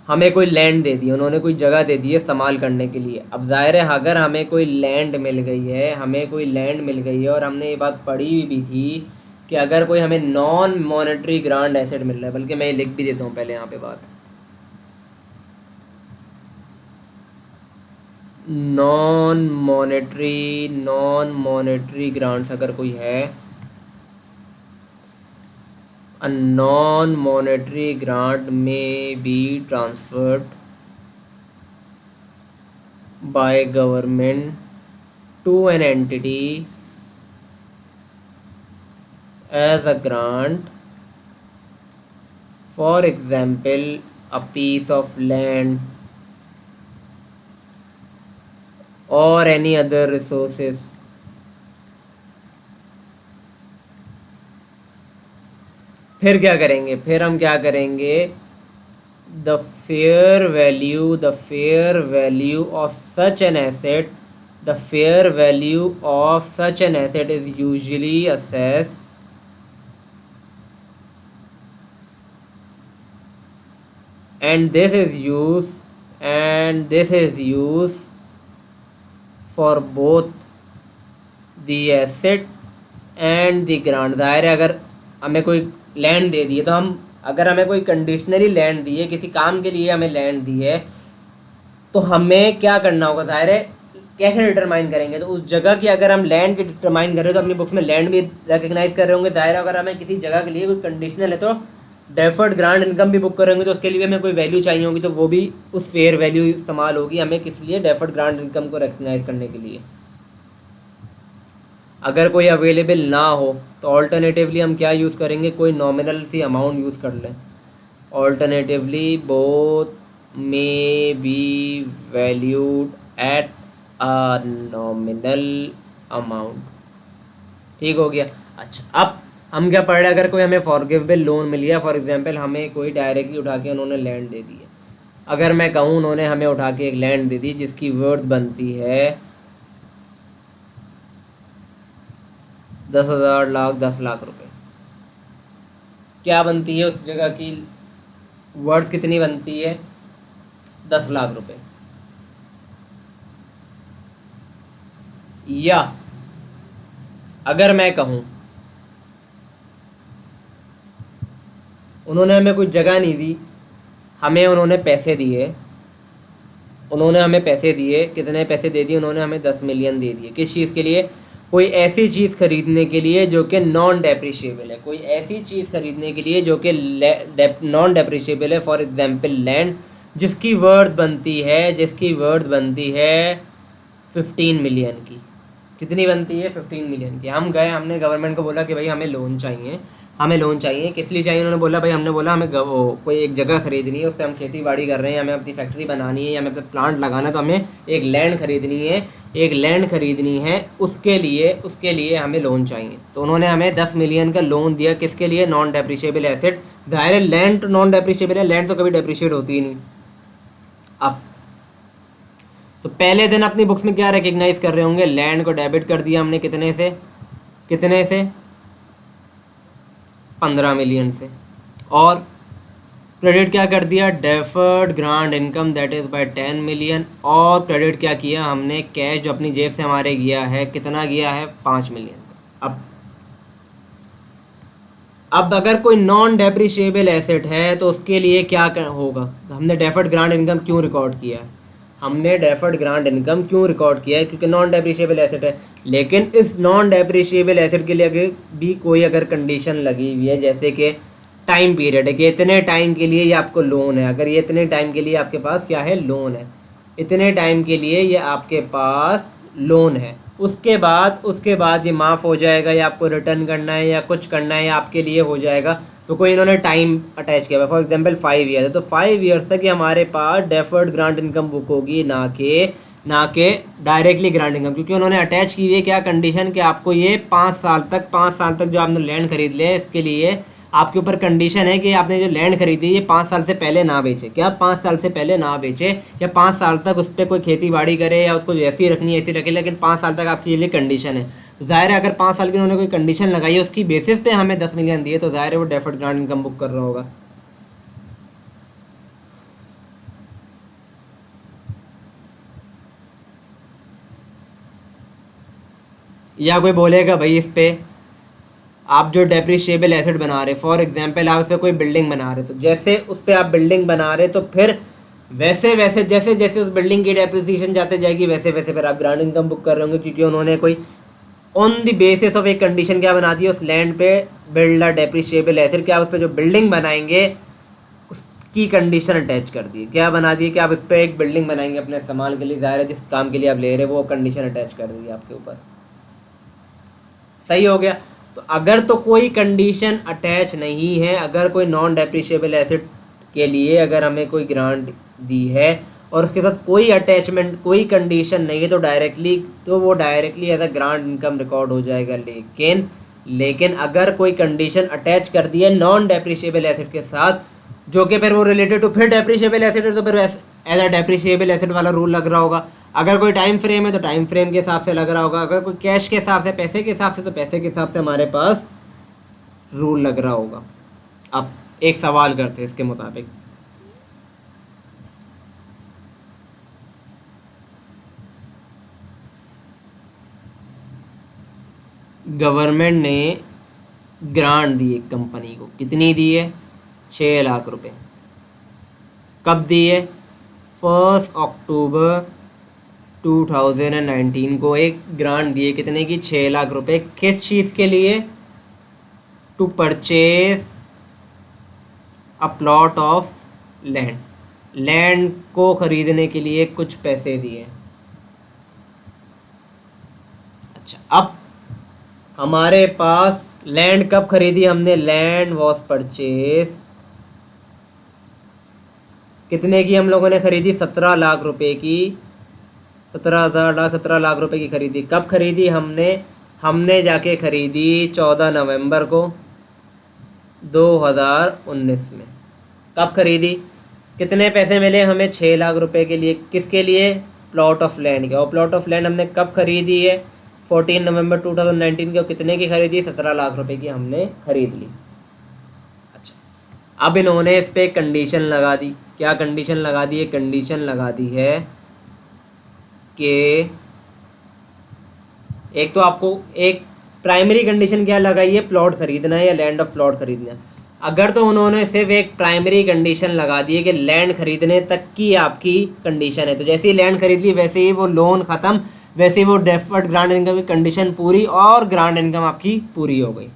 हमें कोई लैंड दे दी, उन्होंने कोई जगह दे दी है इस्तेमाल करने के लिए। अब ज़ाहिर है अगर हमें कोई लैंड मिल गई है, हमें कोई लैंड मिल गई है, और हमने ये बात पढ़ी हुई भी थी कि अगर कोई हमें नॉन मॉनेटरी ग्रांट एसेट मिल रहा है, बल्कि मैं ये लिख भी देता हूँ पहले यहाँ पे बात, नॉन मॉनेटरी ग्रांट्स अगर कोई है, a non-monetary grant may be transferred by government to an entity as a grant. For example, a piece of land or any other resources. फिर क्या करेंगे, फिर हम क्या करेंगे, the fair value of such an asset, the fair value of such an asset is usually assessed and this is used for both the asset and the grant। ज़ाहिर है अगर हमें कोई लैंड दे दी है, तो हम अगर हमें कोई कंडीशनली लैंड दी है, किसी काम के लिए हमें लैंड दी है, तो हमें क्या करना होगा, ज़ाहिर है कैसे डिटरमाइन करेंगे, तो उस जगह की अगर हम लैंड की डिटरमाइन कर रहे हो तो अपनी बुक्स में लैंड भी रिकग्नाइज कर रहे होंगे। ज़ाहिर है अगर हमें किसी जगह के लिए कोई कंडीशनल है तो डेफर्ड ग्रांट इनकम भी बुक करेंगे, तो उसके लिए हमें कोई वैल्यू चाहिए होगी, तो वो भी उस फेयर वैल्यू इस्तेमाल होगी हमें किस लिए, डेफर्ड ग्रांट इनकम को रिकग्नाइज करने के लिए। अगर कोई अवेलेबल ना हो तो ऑल्टरनेटिवली हम क्या यूज़ करेंगे, कोई नॉमिनल सी अमाउंट यूज़ कर लें। Alternatively both may be valued at a nominal amount. ठीक हो गया। अच्छा, अब हम क्या पढ़ रहे हैं, अगर कोई हमें फॉरगिवेबल लोन मिल गया, फॉर एग्जांपल हमें कोई डायरेक्टली उठा के उन्होंने लैंड दे दी है। अगर मैं कहूँ उन्होंने हमें उठा के एक लैंड दे दी जिसकी वर्थ बनती है 10,000 लाख 10 लाख रुपए, क्या बनती है उस जगह की वर्थ, कितनी बनती है, 10 लाख रुपए। या अगर मैं कहूँ उन्होंने हमें कोई जगह नहीं दी, हमें उन्होंने पैसे दिए, उन्होंने हमें पैसे दिए, कितने पैसे दे दिए उन्होंने हमें, 10 मिलियन दे दिए। किस चीज़ के लिए, कोई ऐसी चीज़ खरीदने के लिए जो कि नॉन डेप्रिशिएबल है, कोई ऐसी चीज़ खरीदने के लिए जो कि नॉन डेप्रिशिएबल है, फॉर एग्जांपल लैंड, जिसकी वर्थ बनती है 15 मिलियन की। कितनी बनती है, 15 मिलियन की। हम गए, हमने गवर्नमेंट को बोला कि भाई हमें लोन चाहिए, हमें लोन चाहिए। किस लिए चाहिए? उन्होंने बोला भाई, हमने बोला हमें कोई एक जगह खरीदनी है, उस पर हम खेती बाड़ी कर रहे हैं, हमें अपनी फैक्ट्री बनानी है या हमें अपना प्लांट लगाना है, तो हमें एक लैंड खरीदनी है, एक लैंड खरीदनी है, उसके लिए हमें लोन चाहिए। तो उन्होंने हमें 10 मिलियन का लोन दिया। किसके लिए? Non depreciable asset. ज़ाहिर है लैंड नॉन डेप्रिशिएबल है, लैंड तो कभी डेप्रिशिएट होती ही नहीं। अब तो पहले दिन अपनी बुक्स में क्या रिकग्नाइज कर रहे होंगे? लैंड को डेबिट कर दिया हमने, कितने से? 15 मिलियन से। और क्रेडिट क्या कर दिया? Deferred grant income that is bye 10 million. और क्रेडिट क्या किया हमने? कैश जो अपनी जेब से हमारे गया है, कितना गया है? 5 मिलियन। अब अगर कोई नॉन डेप्रिशिएबल एसेट है तो उसके लिए क्या होगा? हमने डेफर्ड ग्रांट इनकम क्यों रिकॉर्ड किया है? हमने डेफर्ड ग्रांट इनकम क्यों रिकॉर्ड किया है? क्योंकि नॉन डेप्रिशिएबल एसेट है। लेकिन इस नॉन डेप्रिशिएबल एसेट के लिए भी कोई अगर कंडीशन लगी हुई है, जैसे कि टाइम पीरियड है कि इतने टाइम के लिए ये आपको लोन है, अगर ये इतने टाइम के लिए आपके पास क्या है? लोन है। इतने टाइम के लिए ये आपके पास लोन है। उसके बाद ये माफ़ हो जाएगा या आपको रिटर्न करना है या कुछ करना है या आपके लिए हो जाएगा। तो कोई इन्होंने टाइम अटैच किया हुआ, फॉर एग्जांपल 5 ईयर है, तो 5 ईयर्स तक ये हमारे पास डेफर्ड ग्रांट इनकम बुक होगी, ना कि डायरेक्टली ग्रांट इनकम। क्योंकि उन्होंने अटैच की हुई है क्या कंडीशन? कि आपको ये 5 साल तक जो आपने लैंड खरीद लिया है, इसके लिए आपके ऊपर कंडीशन है कि आपने जो लैंड खरीदी ये 5 साल से पहले ना बेचे। क्या 5 साल से पहले ना बेचे, या 5 साल तक उस पर कोई खेती बाड़ी करे या उसको जैसी रखनी है ऐसी रखे, लेकिन 5 साल तक आपके लिए कंडीशन है। तो ज़ाहिर है अगर 5 साल की उन्होंने कोई कंडीशन लगाई है, उसकी बेसिस पे हमें 10 मिलियन दिए, तो ज़ाहिर है वो डेफर्ड ग्रांट इनकम बुक कर रहा होगा। या कोई बोलेगा भाई इस पे आप जो डेप्रिशिएबल एसेट बना रहे, फॉर एग्जांपल आप उस पर कोई बिल्डिंग बना रहे, तो जैसे उस पर आप बिल्डिंग बना रहे तो फिर वैसे वैसे जैसे जैसे उस बिल्डिंग की डेप्रिसिएशन जाते जाएगी, वैसे वैसे फिर आप ग्रांट इनकम बुक कर रहे होंगे। क्योंकि उन्होंने कोई ऑन द बेसिस ऑफ एक कंडीशन क्या बना दी है, उस लैंड पे बिल्ड अ डेप्रिशिएबल एसेट, क्या उस पर जो बिल्डिंग बनाएंगे उसकी कंडीशन अटैच कर दी। क्या बना दी कि आप उस पर एक बिल्डिंग बनाएंगे अपने इस्तेमाल के लिए, ज़ाहिर है जिस काम के लिए आप ले रहे हैं वो कंडीशन अटैच कर दी आपके ऊपर। सही हो गया। तो अगर तो कोई कंडीशन अटैच नहीं है, अगर कोई नॉन डेप्रिशिएबल एसेट के लिए अगर हमें कोई ग्रांट दी है और उसके साथ कोई अटैचमेंट कोई कंडीशन नहीं है, तो वो directly as a grant income record हो जाएगा। लेकिन अगर कोई कंडीशन अटैच कर दी है नॉन डेप्रिशिएबल एसेट के साथ, जो कि फिर वो रिलेटेड टू फिर डेप्रिशिएबल एसेट है, तो फिर एज अ डेप्रिशिएबल एसेट वाला रूल लग रहा होगा। अगर कोई टाइम फ्रेम है तो टाइम फ्रेम के हिसाब से लग रहा होगा। अगर कोई कैश के हिसाब से, पैसे के हिसाब से, तो पैसे के हिसाब से हमारे पास रूल लग रहा होगा। अब एक सवाल करते हैं इसके मुताबिक। गवर्नमेंट ने ग्रांट दी एक कंपनी को, कितनी दी है? 6 लाख रुपए। कब दी है? 1 अक्टूबर 2019 को एक ग्रांट दिए, कितने की? 6 लाख रुपए। किस चीज़ के लिए? To purchase a plot of land, land को खरीदने के लिए कुछ पैसे दिए। अच्छा, अब हमारे पास लैंड कब खरीदी हमने? लैंड वॉज परचेज, कितने की हम लोगों ने खरीदी? 17 लाख रुपए की, 17 लाख रुपए की खरीदी। कब खरीदी हमने जाके खरीदी 14 नवंबर को 2019 में। कब खरीदी? कितने पैसे मिले हमें? 6 लाख रुपए के लिए। किसके लिए? प्लॉट ऑफ लैंड का। और प्लॉट ऑफ लैंड हमने कब खरीदी है? 14 नवंबर 2019 के। कितने की खरीदी? 17 लाख रुपए की हमने खरीद ली। अच्छा, अब इन्होंने इस पर कंडीशन लगा दी। क्या कंडीशन लगा दी है? कंडीशन लगा दी है कि एक तो आपको एक प्राइमरी कंडीशन क्या लगाई है? प्लॉट खरीदना है या लैंड ऑफ प्लॉट खरीदना है। अगर तो उन्होंने सिर्फ एक प्राइमरी कंडीशन लगा दी है कि लैंड खरीदने तक की आपकी कंडीशन है, तो जैसे ही लैंड खरीद ली वैसे ही वो लोन ख़त्म, वैसे ही वो डेफर्ड ग्रांट इनकम की कंडीशन पूरी और ग्रांट इनकम आपकी पूरी हो गई।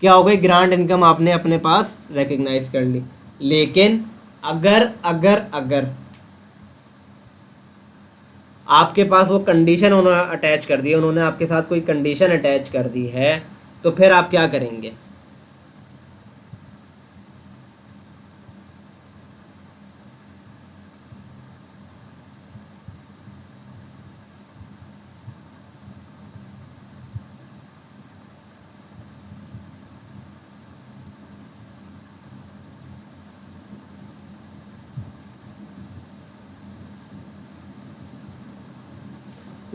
क्या हो गई? ग्रांट इनकम आपने अपने पास रिकग्नाइज कर ली। लेकिन अगर अगर अगर आपके पास वो कंडीशन उन्होंने अटैच कर दी है, उन्होंने आपके साथ कोई कंडीशन अटैच कर दी है, तो फिर आप क्या करेंगे?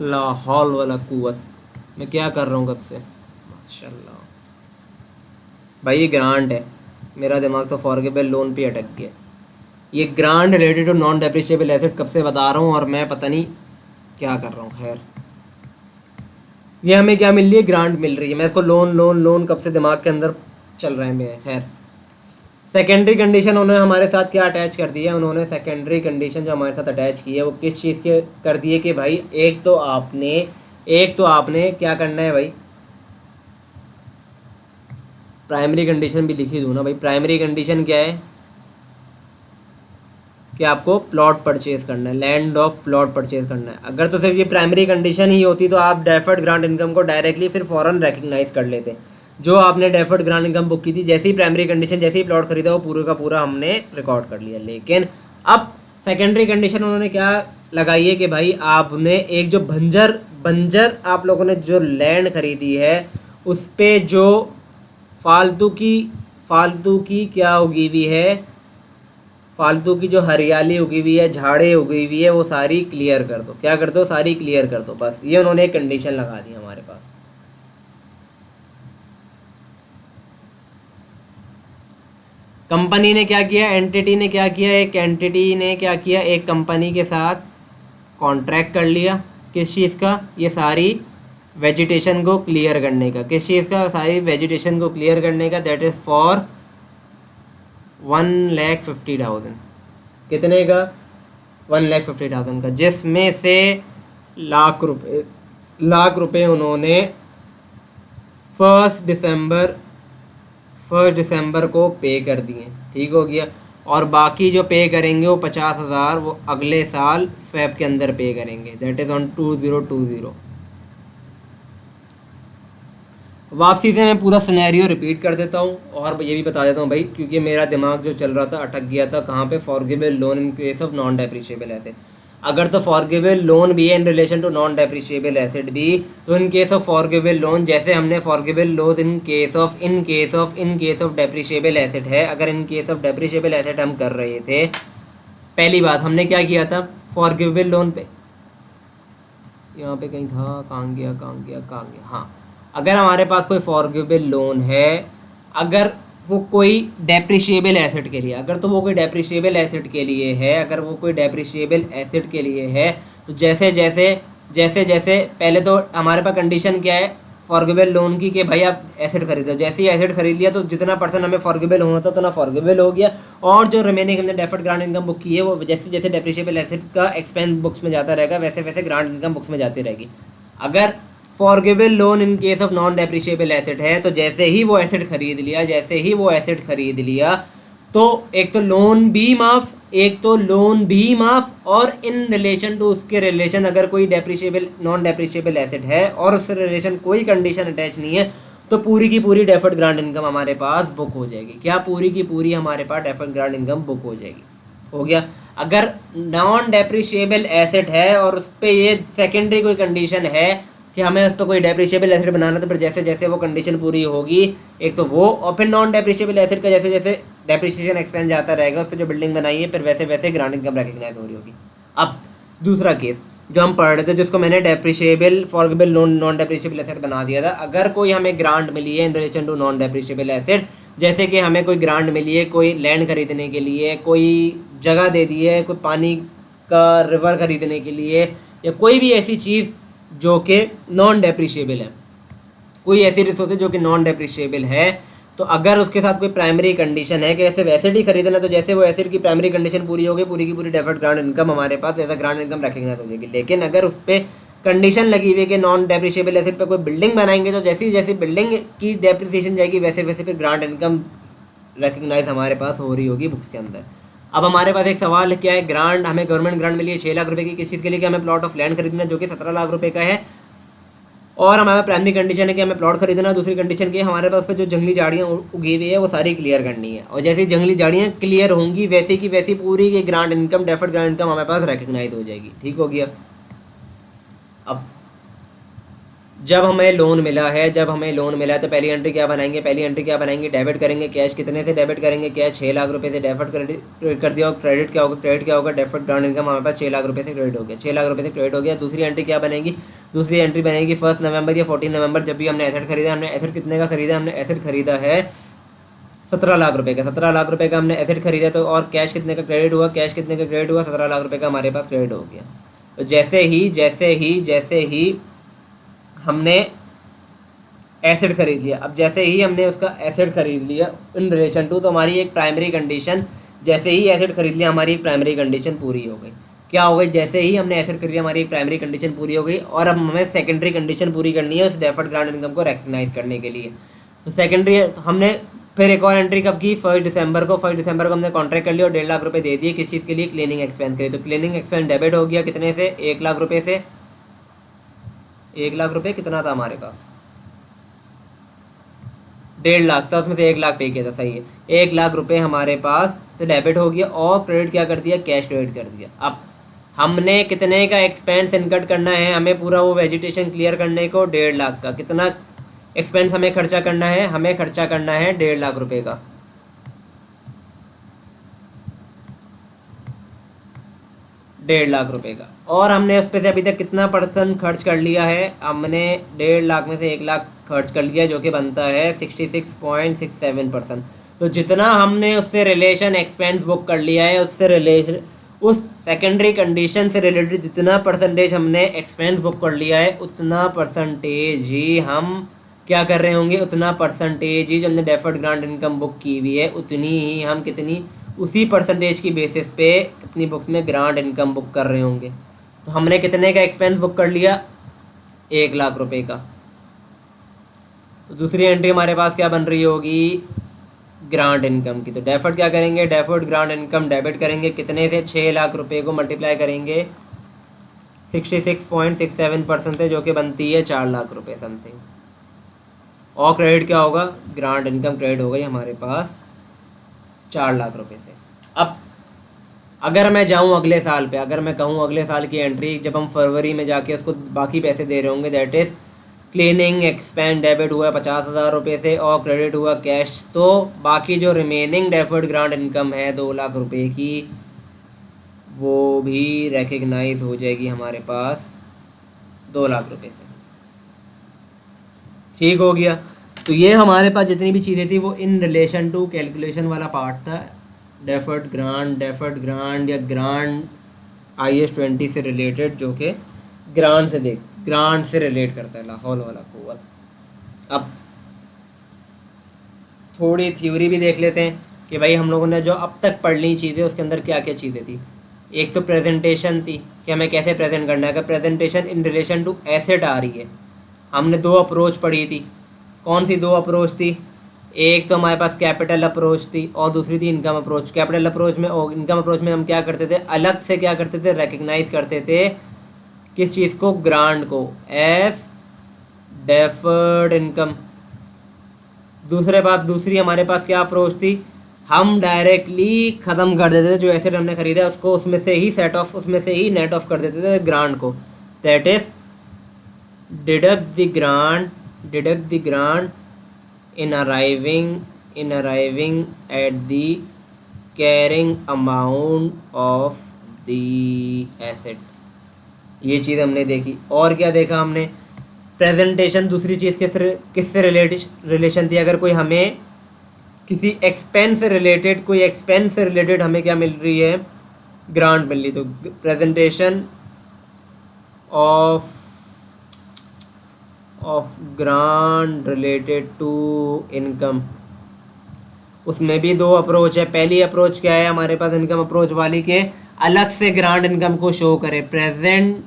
ला हौल वाला कुव्वत, मैं क्या कर रहा हूँ कब से, माशाल्लाह। भाई ये ग्रांट है, मेरा दिमाग तो फॉरगिवेबल लोन पे अटक गया। ये grant related to non depreciable asset कब से बता रहा हूँ और मैं पता नहीं क्या कर रहा हूँ। खैर, ये हमें क्या मिल रही है, ग्रांट मिल रही है। मैं इसको लोन लोन लोन कब से दिमाग के अंदर चल रहा है मेरे। खैर, सेकेंडरी कंडीशन उन्होंने हमारे साथ क्या अटैच कर दी है, उन्होंने सेकेंडरी कंडीशन जो हमारे साथ अटैच की है वो किस चीज़ के कर दी है कि भाई एक तो आपने क्या करना है भाई, प्राइमरी कंडीशन भी लिखी दूँ ना भाई। प्राइमरी कंडीशन क्या है कि आपको प्लॉट परचेज करना है, लैंड ऑफ प्लॉट परचेज करना है। अगर तो सिर्फ ये प्राइमरी कंडीशन ही होती तो आप डेफर्ड ग्रांट इनकम को डायरेक्टली फिर फ़ौरन रिकग्नाइज कर लेते। जो आपने डेफर्ड ग्रांट इनकम बुक की थी, जैसे ही प्राइमरी कंडीशन, जैसे ही प्लॉट खरीदा, वो पूरे का पूरा हमने रिकॉर्ड कर लिया। लेकिन अब सेकेंडरी कंडीशन उन्होंने क्या लगाई है कि भाई आपने एक जो बंजर आप लोगों ने जो लैंड खरीदी है उस पर जो फालतू की क्या उगी हुई है, फालतू की जो हरियाली उगी हुई है, झाड़ें उगी हुई है, वो सारी क्लियर कर दो। क्या कर दो, सारी क्लियर कर दो। बस ये उन्होंने एक कंडीशन लगा दी हमारे पास। कंपनी ने क्या किया, एंटिटी ने क्या किया, एक एंटिटी ने क्या किया, एक कंपनी के साथ कॉन्ट्रैक्ट कर लिया। किस चीज़ का, ये सारी वेजिटेशन को क्लियर करने का। किस चीज़ का, सारी वेजिटेशन को क्लियर करने का। That is for 1,50,000। कितने का, 1,50,000 का, जिसमें से लाख रुपए उन्होंने फर्स्ट दिसंबर को पे कर दिए। ठीक हो गया। और बाकी जो पे करेंगे वो 50,000 वो अगले साल फेब के अंदर पे करेंगे। That is on 2020। वापसी से मैं पूरा सिनेरियो रिपीट कर देता हूँ और ये भी बता देता हूँ भाई, क्योंकि मेरा दिमाग जो चल रहा था अटक गया था कहाँ पे, forgivable loan in case of non depreciable asset. अगर तो फॉरगिवेबल लोन भी है in relation to non depreciable asset भी, तो in case of forgivable loan, जैसे हमने forgivable loan in case of depreciable asset है, अगर in case of depreciable asset हम कर रहे थे, पहली बात हमने क्या किया था फॉरगिवेबल लोन पे, यहाँ पे कहीं था, कहाँ गया, हाँ। अगर हमारे पास कोई फॉरगिवेबल लोन है, अगर वो कोई डेप्रिशिएबल एसेट के लिए, अगर तो वो कोई डेप्रिशिएबल एसेट के लिए है, अगर वो कोई डेप्रिशिएबल एसेट के लिए है, तो जैसे जैसे पहले तो हमारे पास कंडीशन क्या है फॉरगिवेबल लोन की कि भाई आप एसेट खरीदो। जैसे ही एसेट खरीद लिया तो जितना परसेंट हमें फॉरगिवेबल होना था उतना फॉरगिवेबल हो गया, और जो रिमेनिंग हमने डेफर्ड ग्रांट इनकम बुक की है वो जैसे जैसे डेप्रिशिएबल एसेट का एक्सपेंस बुक्स में जाता रहेगा, वैसे वैसे ग्रांट इनकम बुक्स में जाती रहेगी। अगर forgivable loan in case of non depreciable asset है, तो जैसे ही वो एसेट खरीद लिया तो एक तो लोन भी माफ, और इन रिलेशन टू उसके रिलेशन अगर कोई नॉन डेप्रिशिएबल एसेट है और उससे रिलेशन कोई कंडीशन अटैच नहीं है, तो पूरी की पूरी डेफर्ड ग्रांट इनकम हमारे पास बुक हो जाएगी। क्या, पूरी की पूरी हमारे पास डेफर्ड ग्रांट इनकम बुक हो जाएगी। हो गया। अगर नॉन डेप्रिशिएबल एसेट है और उस पर ये सेकेंडरी कोई कंडीशन है कि हमें उस पर कोई डेप्रिशिएबल एसेट बनाना, तो फिर जैसे जैसे वो कंडीशन पूरी होगी, एक तो वो, और फिर नॉन डेप्रिशिएबल एसेट का जैसे जैसे डेप्रिशिएशन एक्सपेंस जाता रहेगा, उस पर जो बिल्डिंग बनाई है फिर वैसे वैसे ग्रांट इनकम रिकग्नाइज हो रही होगी। अब दूसरा केस जो हम पढ़ रहे थे, जिसको मैंने depreciable forgivable loan non depreciable asset बना दिया था। अगर कोई हमें ग्रांट मिली है in relation to non depreciable asset, जैसे कि हमें कोई ग्रांट मिली है कोई लैंड खरीदने के लिए, कोई जगह दे दी है, कोई पानी का रिवर खरीदने के लिए, या कोई भी ऐसी चीज़ जो कि नॉन डेप्रिशिएबल है, कोई ऐसी रिसोर्स है जो कि नॉन डेप्रिशिएबल है, तो अगर उसके साथ कोई प्राइमरी कंडीशन है कि ऐसे एसेट ही खरीदना, तो जैसे वो एसेट की प्राइमरी कंडीशन पूरी होगी, पूरी की पूरी डेफर्ड ग्रांट इनकम हमारे पास as a grant income recognise हो जाएगी। लेकिन अगर उस पर कंडीशन लगी हुई है कि नॉन डेप्रिशिएबल एसेट पे कोई बिल्डिंग बनाएंगे, तो जैसी जैसी बिल्डिंग की डेप्रिसिएशन जाएगी वैसे वैसे फिर ग्रांट इनकम रिकग्नाइज हमारे पास हो रही होगी बुक्स के अंदर। अब हमारे पास एक सवाल क्या है, ग्रांट हमें गवर्नमेंट ग्रांट मिली है 6 लाख रुपए की, किस चीज़ के लिए कि हमें प्लॉट ऑफ लैंड खरीदना जो कि 17 लाख रुपए का है, और हमारा प्राइमरी कंडीशन है कि हमें प्लॉट खरीदना है। दूसरी कंडीशन की हमारे पास पे जो जंगली झाड़ियाँ उगी हुई है वो सारी क्लियर करनी है, और जैसे जंगली झाड़ियाँ क्लियर होंगी वैसे की वैसी पूरी की grant income deferred grant income हमारे पास रिकग्नाइज हो जाएगी। ठीक हो गया। अब जब हमें लोन मिला है, तो पहली एंट्री क्या बनाएंगे, डेबिट करेंगे कैश। कितने से डेबिट करेंगे, कैश 6 लाख रुपए से डेबिट क्रेडिट कर दिया। और क्रेडिट क्या होगा, डेफर्ड ग्रांड इनकम हमारे पास 6 लाख रुपए से क्रेडिट हो गया, 6 लाख रुपए से क्रेडिट हो गया। दूसरी एंट्री क्या बनेगी, 1 नवंबर या 14 नवंबर, जब भी हमने एसेट खरीदा। हमने एसेट कितने का खरीदा, हमने एसेट खरीदा है 17 लाख रुपए का। 17 लाख रुपए का हमने एसेट खरीदा, तो और कैश कितने का क्रेडिट हुआ, 17 लाख रुपए का हमारे पास क्रेडिट हो गया। तो जैसे ही हमने एसेट खरीद लिया, अब जैसे ही हमने उसका एसेट खरीद लिया इन रिलेशन टू, तो हमारी एक प्राइमरी कंडीशन, जैसे ही एसेट खरीद लिया हमारी एक प्राइमरी कंडीशन पूरी हो गई। क्या हो गई, जैसे ही हमने एसेट खरीदा हमारी एक प्राइमरी कंडीशन पूरी हो गई, और अब हमें सेकेंडरी कंडीशन पूरी करनी है उस डेफर्ड ग्रांट इनकम को रिकग्नाइज करने के लिए। तो सेकेंडरी हमने फिर एक और एंट्री कब की, 1 दिसंबर को। 1 दिसंबर को हमने कॉन्ट्रैक्ट कर लिया और 1.5 लाख रुपए दे दिए। किस चीज़ के लिए, क्लीनिंग एक्सपेंस के लिए। तो क्लीनिंग एक्सपेंस डेबिट हो गया कितने से, 1 लाख रुपए से। 1 लाख रुपए कितना था हमारे पास, 1.5 लाख था, उसमें से 1 लाख पे किया था, सही है। 1 लाख रुपए हमारे पास से डेबिट हो गया, और क्रेडिट क्या कर दिया, कैश क्रेडिट कर दिया। अब हमने कितने का एक्सपेंस इनकट करना है, हमें पूरा वो वेजिटेशन क्लियर करने को 1.5 लाख का। कितना एक्सपेंस हमें खर्चा करना है, हमें खर्चा करना है 1.5 लाख रुपए का। 1.5 लाख रुपए का, और हमने उस पे से अभी तक कितना % खर्च कर लिया है, हमने 1.5 लाख में से 1 लाख खर्च कर लिया, जो कि बनता है 66.67%। तो जितना हमने उससे रिलेशन एक्सपेंस बुक कर लिया है, उससे रिलेशन उस सेकेंडरी कंडीशन से रिलेटेड जितना % हमने एक्सपेंस बुक कर लिया है, उतना % ही हम क्या कर रहे होंगे, उतना % ही जो हमने डेफर्ड ग्रांट इनकम बुक की हुई है, उतनी ही हम कितनी उसी % की बेसिस पे अपनी बुक्स में ग्रांट इनकम बुक कर रहे होंगे। तो हमने कितने का एक्सपेंस बुक कर लिया, 1 लाख रुपए का। तो दूसरी एंट्री हमारे पास क्या बन रही होगी, ग्रांट इनकम की। तो डेफर्ड क्या करेंगे, डेफर्ड ग्रांट इनकम डेबिट करेंगे कितने से, 6 लाख रुपए को मल्टीप्लाई करेंगे 66.67% से, जो कि बनती है 4 लाख रुपए समथिंग। और क्रेडिट क्या होगा, ग्रांट इनकम क्रेडिट हो गई हमारे पास 4 लाख रुपए से। अब अगर मैं जाऊं अगले साल पे, अगर मैं कहूं अगले साल की एंट्री, जब हम फरवरी में जाके उसको बाकी पैसे दे रहे होंगे, that is cleaning expense debit हुआ 50,000 रुपये से और क्रेडिट हुआ कैश, तो बाकी जो रिमेनिंग डेफर्ड ग्रांट इनकम है 2 लाख रुपए की, वो भी रिकग्नाइज हो जाएगी हमारे पास 2 लाख रुपए से। ठीक हो गया। तो ये हमारे पास जितनी भी चीज़ें थी वो इन रिलेशन टू कैलकुलेशन वाला पार्ट था। डेफर्ड ग्रांट या ग्रांट IS-20 से रिलेटेड, जो कि ग्रांट से रिलेट करता है, लाहौल वाला कुव्वत। अब थोड़ी थ्योरी भी देख लेते हैं कि भाई हम लोगों ने जो अब तक पढ़ ली चीज़ें, उसके अंदर क्या क्या चीज़ें थी। एक तो प्रेजेंटेशन थी कि हमें कैसे प्रेजेंट करना है। अगर presentation in relation to asset आ रही है, हमने 2 अप्रोच पढ़ी थी। कौन सी 2 अप्रोच थी, एक तो हमारे पास कैपिटल अप्रोच थी और दूसरी थी इनकम अप्रोच। कैपिटल अप्रोच में और इनकम अप्रोच में हम क्या करते थे, अलग से क्या करते थे, रिकग्नाइज करते थे किस चीज़ को, ग्रांट को, एज डेफर्ड इनकम। दूसरी हमारे पास क्या अप्रोच थी, हम डायरेक्टली ख़त्म कर देते थे जो एसेट हमने खरीदा उसको, उसमें से ही नेट ऑफ कर देते थे ग्रांट को। That is deduct the grant in arriving at the carrying amount of the asset। ये चीज़ हमने देखी। और क्या देखा हमने, प्रेजेंटेशन दूसरी चीज़ किससे रिलेशन थी। अगर कोई हमें किसी एक्सपेंस से रिलेटेड हमें क्या मिल रही है, ग्रांट मिल रही, तो presentation of grant related to income, उसमें भी 2 अप्रोच है। पहली अप्रोच क्या है हमारे पास, इनकम अप्रोच वाली के अलग से ग्रांट इनकम को शो करे, present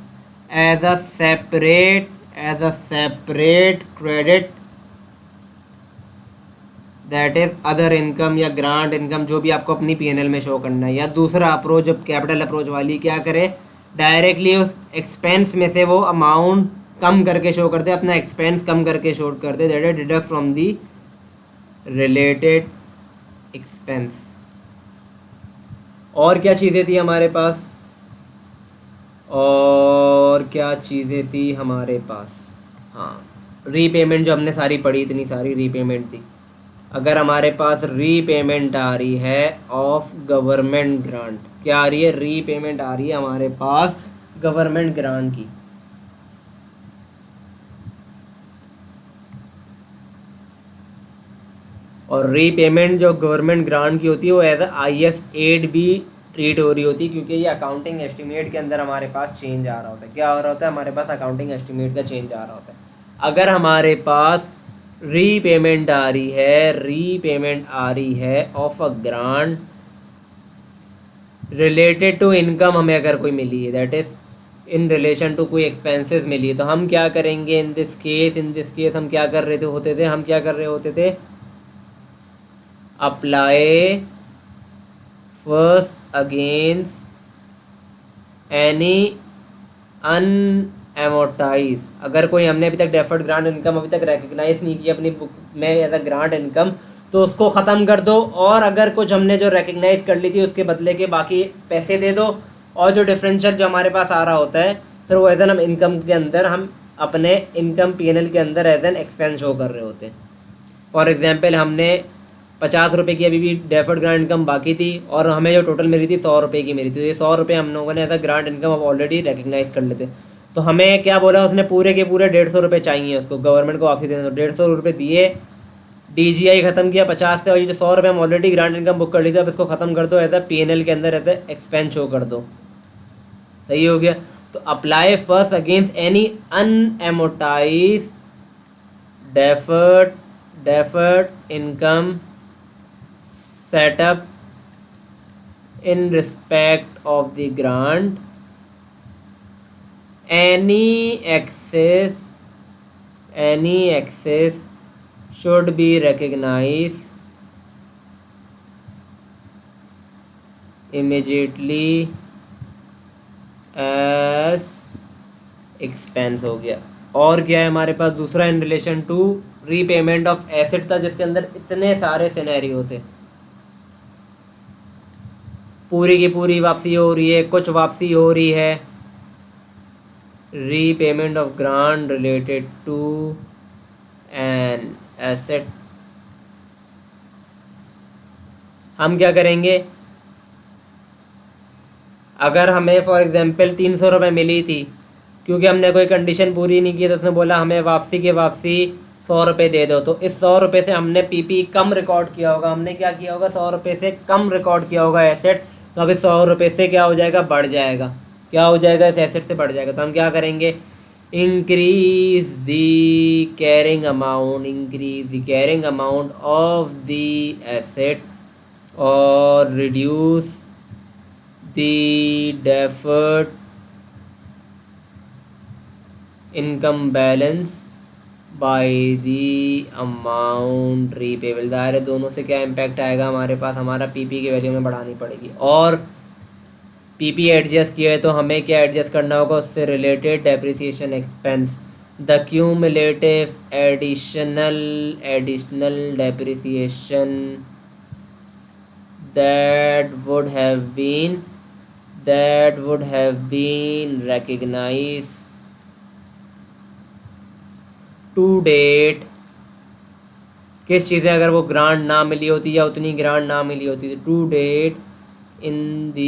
as a separate credit, that is other income या ग्रांट इनकम, जो भी आपको अपनी P&L में शो करना है। या दूसरा अप्रोच, जब कैपिटल अप्रोच वाली क्या करे, डायरेक्टली उस एक्सपेंस में से वो अमाउंट कम करके शो करते, अपना एक्सपेंस कम करके शो करते, that is deduct from the related expense. और क्या चीज़ें थी हमारे पास, हाँ, रीपेमेंट जो हमने सारी पढ़ी, इतनी सारी रीपेमेंट थी, अगर हमारे पास रीपेमेंट आ रही है ऑफ गवर्नमेंट ग्रांट, क्या आ रही है, रीपेमेंट आ रही है हमारे पास गवर्नमेंट ग्रांट की, और रीपेमेंट जो गवर्नमेंट ग्रांट की होती है वो एज IF8 भी ट्रीट हो रही होती है, क्योंकि ये अकाउंटिंग एस्टिमेट के अंदर हमारे पास चेंज आ रहा होता है। क्या हो रहा होता है, हमारे पास अकाउंटिंग एस्टिमेट का चेंज आ रहा होता है। अगर हमारे पास रीपेमेंट आ रही है, रीपेमेंट आ रही है of a grant related to income, हमें अगर कोई मिली है, that is in relation to कोई एक्सपेंसेस मिली है, तो हम क्या करेंगे इन दिस केस हम क्या कर रहे थे होते थे, हम क्या कर रहे होते थे, अप्लाई फर्स्ट अगेंस्ट एनी अनएमोटाइज, अगर कोई हमने अभी तक डेफर्ड ग्रांट इनकम अभी तक रिकग्नाइज नहीं की अपनी बुक में एज अ ग्रांट इनकम, तो उसको ख़त्म कर दो, और अगर कुछ हमने जो रिकग्नाइज कर ली थी उसके बदले के बाकी पैसे दे दो, और जो डिफरेंशियल जो हमारे पास आ रहा होता है फिर वो एज एन हम इनकम के अंदर हम अपने इनकम P&L के अंदर एज एन एक्सपेंस शो कर रहे होते हैं। फॉर एग्जांपल हमने 50 रुपये की अभी भी डेफर्ड ग्रांट इनकम बाकी थी, और हमें जो टोटल मिली थी 100 रुपये की मिली थी, तो ये 100 रुपये हम लोगों ने एज अ ग्रांट इनकम अब ऑलरेडी रिकग्नाइज कर लेते। तो हमें क्या बोला उसने, पूरे के पूरे 150 रुपये चाहिए उसको गवर्नमेंट को वापसी देने, तो 150 रुपये दिए, DGI ख़त्म किया 50 से, और ये जो 100 रुपये हम ऑलरेडी ग्रांट इनकम बुक कर ली थी, अब इसको ख़त्म कर दो एज अ P&L के अंदर एज अ एक्सपेंस शो कर दो। सही हो गया। तो apply first against any अनएमोटाइज deferred deferred income setup in respect of the grant, any excess should be recognized immediately as expense हो गया। और क्या है हमारे पास दूसरा, in relation to repayment of asset था, जिसके अंदर इतने सारे सिनेरियो थे, पूरी की पूरी वापसी हो रही है, कुछ वापसी हो रही है, repayment of grant related to an asset. हम क्या करेंगे, अगर हमें फॉर एग्जांपल 300 रुपये मिली थी, क्योंकि हमने कोई कंडीशन पूरी नहीं की, तो उसने बोला हमें वापसी के वापसी 100 रुपये दे दो, तो इस 100 रुपये से हमने PP कम रिकॉर्ड किया होगा, हमने क्या किया होगा, 100 रुपये से कम रिकॉर्ड किया होगा एसेट, तो अब इस 100 रुपये से क्या हो जाएगा, बढ़ जाएगा, क्या हो जाएगा, इस एसेट से बढ़ जाएगा। तो हम क्या करेंगे, increase the carrying amount, increase the carrying amount of the asset, और reduce the deferred income balance by the amount repayable. दायरे दोनों से क्या इम्पैक्ट आएगा हमारे पास, हमारा PP की वैल्यू में बढ़ानी पड़ेगी, और PP एडजस्ट किया है तो हमें क्या एडजस्ट करना होगा, उससे related depreciation expense, the cumulative additional depreciation that would have been recognized to date, किस चीज़ें अगर वो ग्रांट ना मिली होती या उतनी ग्रांट ना मिली होती, तो to date in the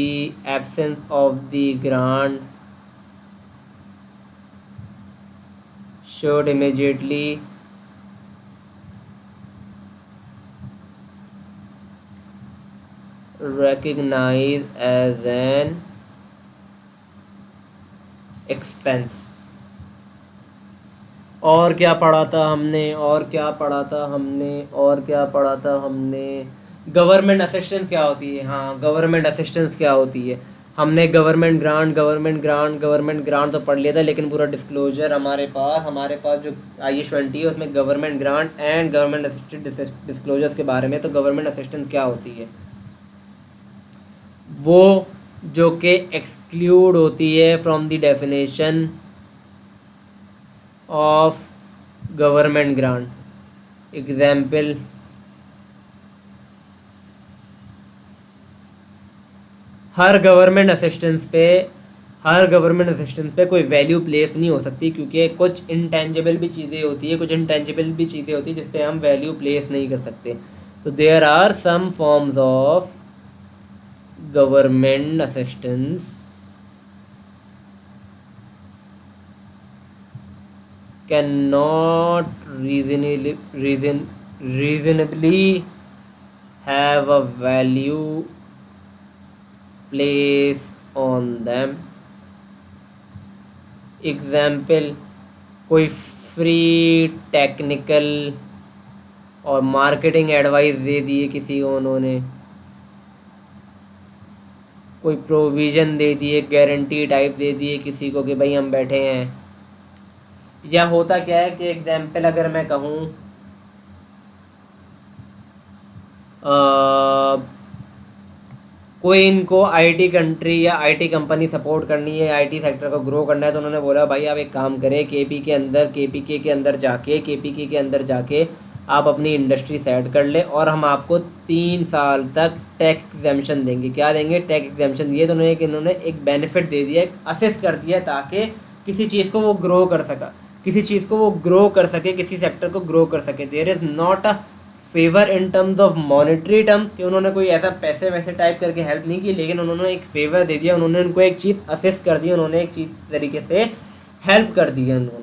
absence of the grant should immediately recognize as an expense। और क्या पढ़ा था हमने, गवर्नमेंट असिस्टेंस क्या होती है, हाँ गवर्नमेंट असिस्टेंस क्या होती है, हमने गवर्नमेंट ग्रांट तो पढ़ लिया था, लेकिन पूरा डिस्क्लोजर हमारे पास जो IS20 है उसमें government grant and government assistance disclosures के बारे में। तो गवर्नमेंट असिस्टेंस क्या होती है, वो जो कि एक्सक्लूड होती है from the definition of government grant. Example, her government assistance पे हर गवर्नमेंट असिस्टेंस पे कोई वैल्यू प्लेस नहीं हो सकती, क्योंकि कुछ इंटेंजिबल भी चीज़ें होती है, कुछ इंटेंजिबल भी चीज़ें होती है जिस पे हम वैल्यू प्लेस नहीं कर सकते। तो there are some forms of government assistance can not reasonably have a value placed on them। Example, कोई फ्री टेक्निकल और मार्केटिंग एडवाइस दे दिए किसी को उन्होंने, कोई प्रोविज़न दे दिए, गारंटी टाइप दे दिए किसी को कि भाई हम बैठे हैं। या होता क्या है कि एग्जाम्पल अगर मैं कहूँ, कोई इनको आईटी कंट्री या आईटी कंपनी सपोर्ट करनी है, आईटी सेक्टर को ग्रो करना है, तो उन्होंने बोला भाई आप एक काम करें, केपीके के अंदर जाके आप अपनी इंडस्ट्री सेट कर ले और हम आपको 3 साल तक टैक्स एग्जेम्पशन देंगे। क्या देंगे? टैक्स एग्जेम्पशन दिए। तो इन्होंने एक बेनिफिट दे दिया, एक असेस कर दिया, ताकि किसी चीज़ को वो ग्रो कर सका, किसी चीज़ को वो ग्रो कर सके, किसी सेक्टर को ग्रो कर सके। There is not a favour in terms of monetary terms, कि उन्होंने कोई ऐसा पैसे वैसे टाइप करके हेल्प नहीं की, लेकिन उन्होंने एक फेवर दे दिया, उन्होंने उनको एक चीज़ असेस कर दी, उन्होंने एक चीज़ तरीके से हेल्प कर दी है उन्होंने।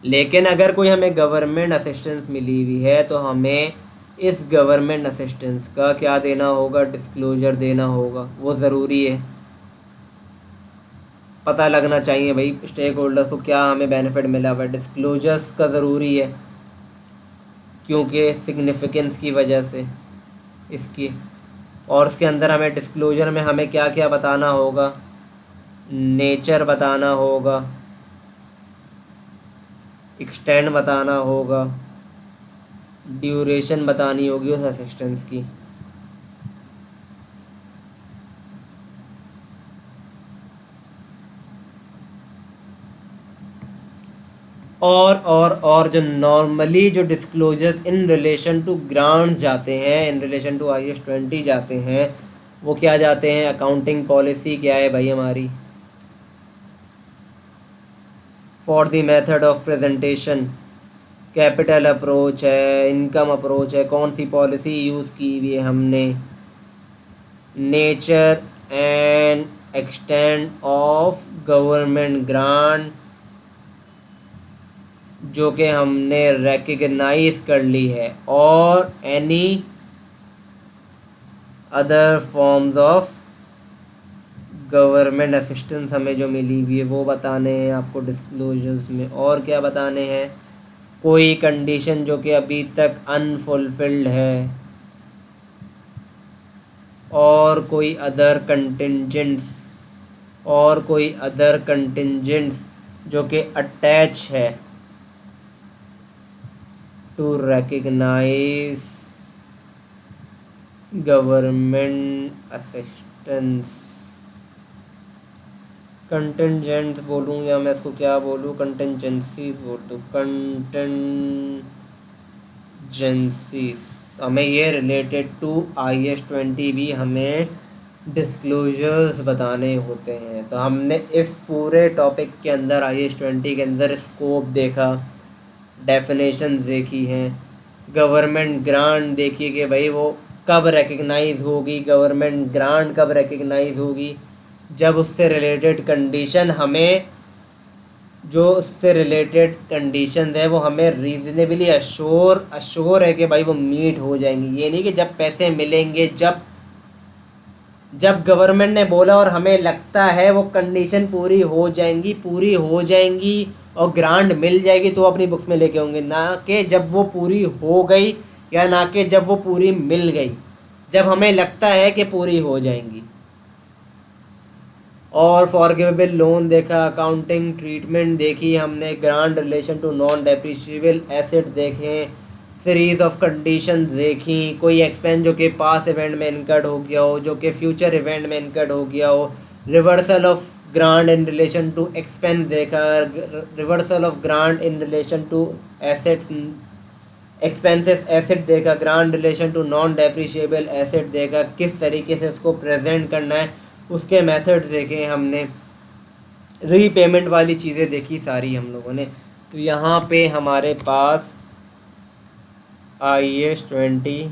लेकिन अगर कोई हमें गवर्नमेंट असिस्टेंस मिली हुई है तो हमें इस गवर्नमेंट असिस्टेंस का क्या देना होगा? डिस्क्लोजर देना होगा। वो ज़रूरी है, पता लगना चाहिए भाई स्टेक होल्डर्स को क्या हमें बेनिफिट मिला हुआ है। डिस्क्लोजर्स का ज़रूरी है, क्योंकि सिग्निफिकेंस की वजह से इसकी। और उसके अंदर हमें डिस्क्लोजर में हमें क्या क्या बताना होगा? नेचर बताना होगा, एक्सटेंड बताना होगा, ड्यूरेशन बतानी होगी उस असिस्टेंस की। और जो नॉर्मली जो disclosure in relation to grant जाते हैं, इन रिलेशन टू IAS 20 जाते हैं, वो क्या जाते हैं? अकाउंटिंग पॉलिसी क्या है भाई हमारी, for the method of presentation, capital approach है, इनकम अप्रोच है, कौन सी पॉलिसी यूज़ की हुई है हमने, nature and extent of government grant जो कि हमने रिकग्नाइज कर ली है, और any other forms of government assistance हमें जो मिली हुई है वो बताने हैं आपको डिस्क्लोजर्स में। और क्या बताने हैं? कोई कंडीशन जो कि अभी तक अनफुलफिल्ड है, और कोई अदर कंटिजेंट्स जो कि अटैच है to recognise government assistance. Contingents बोलूँ या मैं इसको क्या बोलूँ? कंटिजेंसीज बोल दूँ, कंटिजेंसीज। हमें ये रिलेटेड टू IAS 20 भी हमें डिस्क्लोजर्स बताने होते हैं। तो हमने इस पूरे टॉपिक के अंदर IAS 20 के अंदर स्कोप देखा, डेफिनेशंस देखी हैं, गवर्नमेंट ग्रांट देखी कि भाई वो कब रिकग्नाइज होगी, गवर्नमेंट ग्रांट कब रिकग्नाइज होगी, जब उससे रिलेटेड कंडीशन हमें, जो उससे रिलेटेड कंडीशन है वो हमें रीजनेबली अश्योर है कि भाई वो मीट हो जाएंगी। ये नहीं कि जब पैसे मिलेंगे, जब गवर्नमेंट ने बोला और हमें लगता है वो कंडीशन पूरी हो जाएंगी और ग्रांट मिल जाएगी तो अपनी बुक्स में लेके होंगे, ना कि जब वो पूरी हो गई या ना कि जब वो पूरी मिल गई, जब हमें लगता है कि पूरी हो जाएंगी। और फॉरगिवेबल लोन देखा, अकाउंटिंग ट्रीटमेंट देखी हमने, grant relation to non depreciable asset देखें, सीरीज ऑफ कंडीशंस देखी, कोई एक्सपेंस जो कि पास इवेंट में इनकर्ड हो गया हो, जो कि फ्यूचर इवेंट में इनकर्ड हो गया हो, reversal of grant in relation to expense देखा, reversal of grant in relation to asset expenses asset देखा, grant relation to non depreciable asset देखा, किस तरीके से उसको प्रेजेंट करना है उसके मेथड्स देखे हमने, रीपेमेंट वाली चीज़ें देखी सारी हम लोगों ने। तो यहाँ पे हमारे पास IAS 20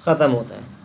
ख़त्म होता है।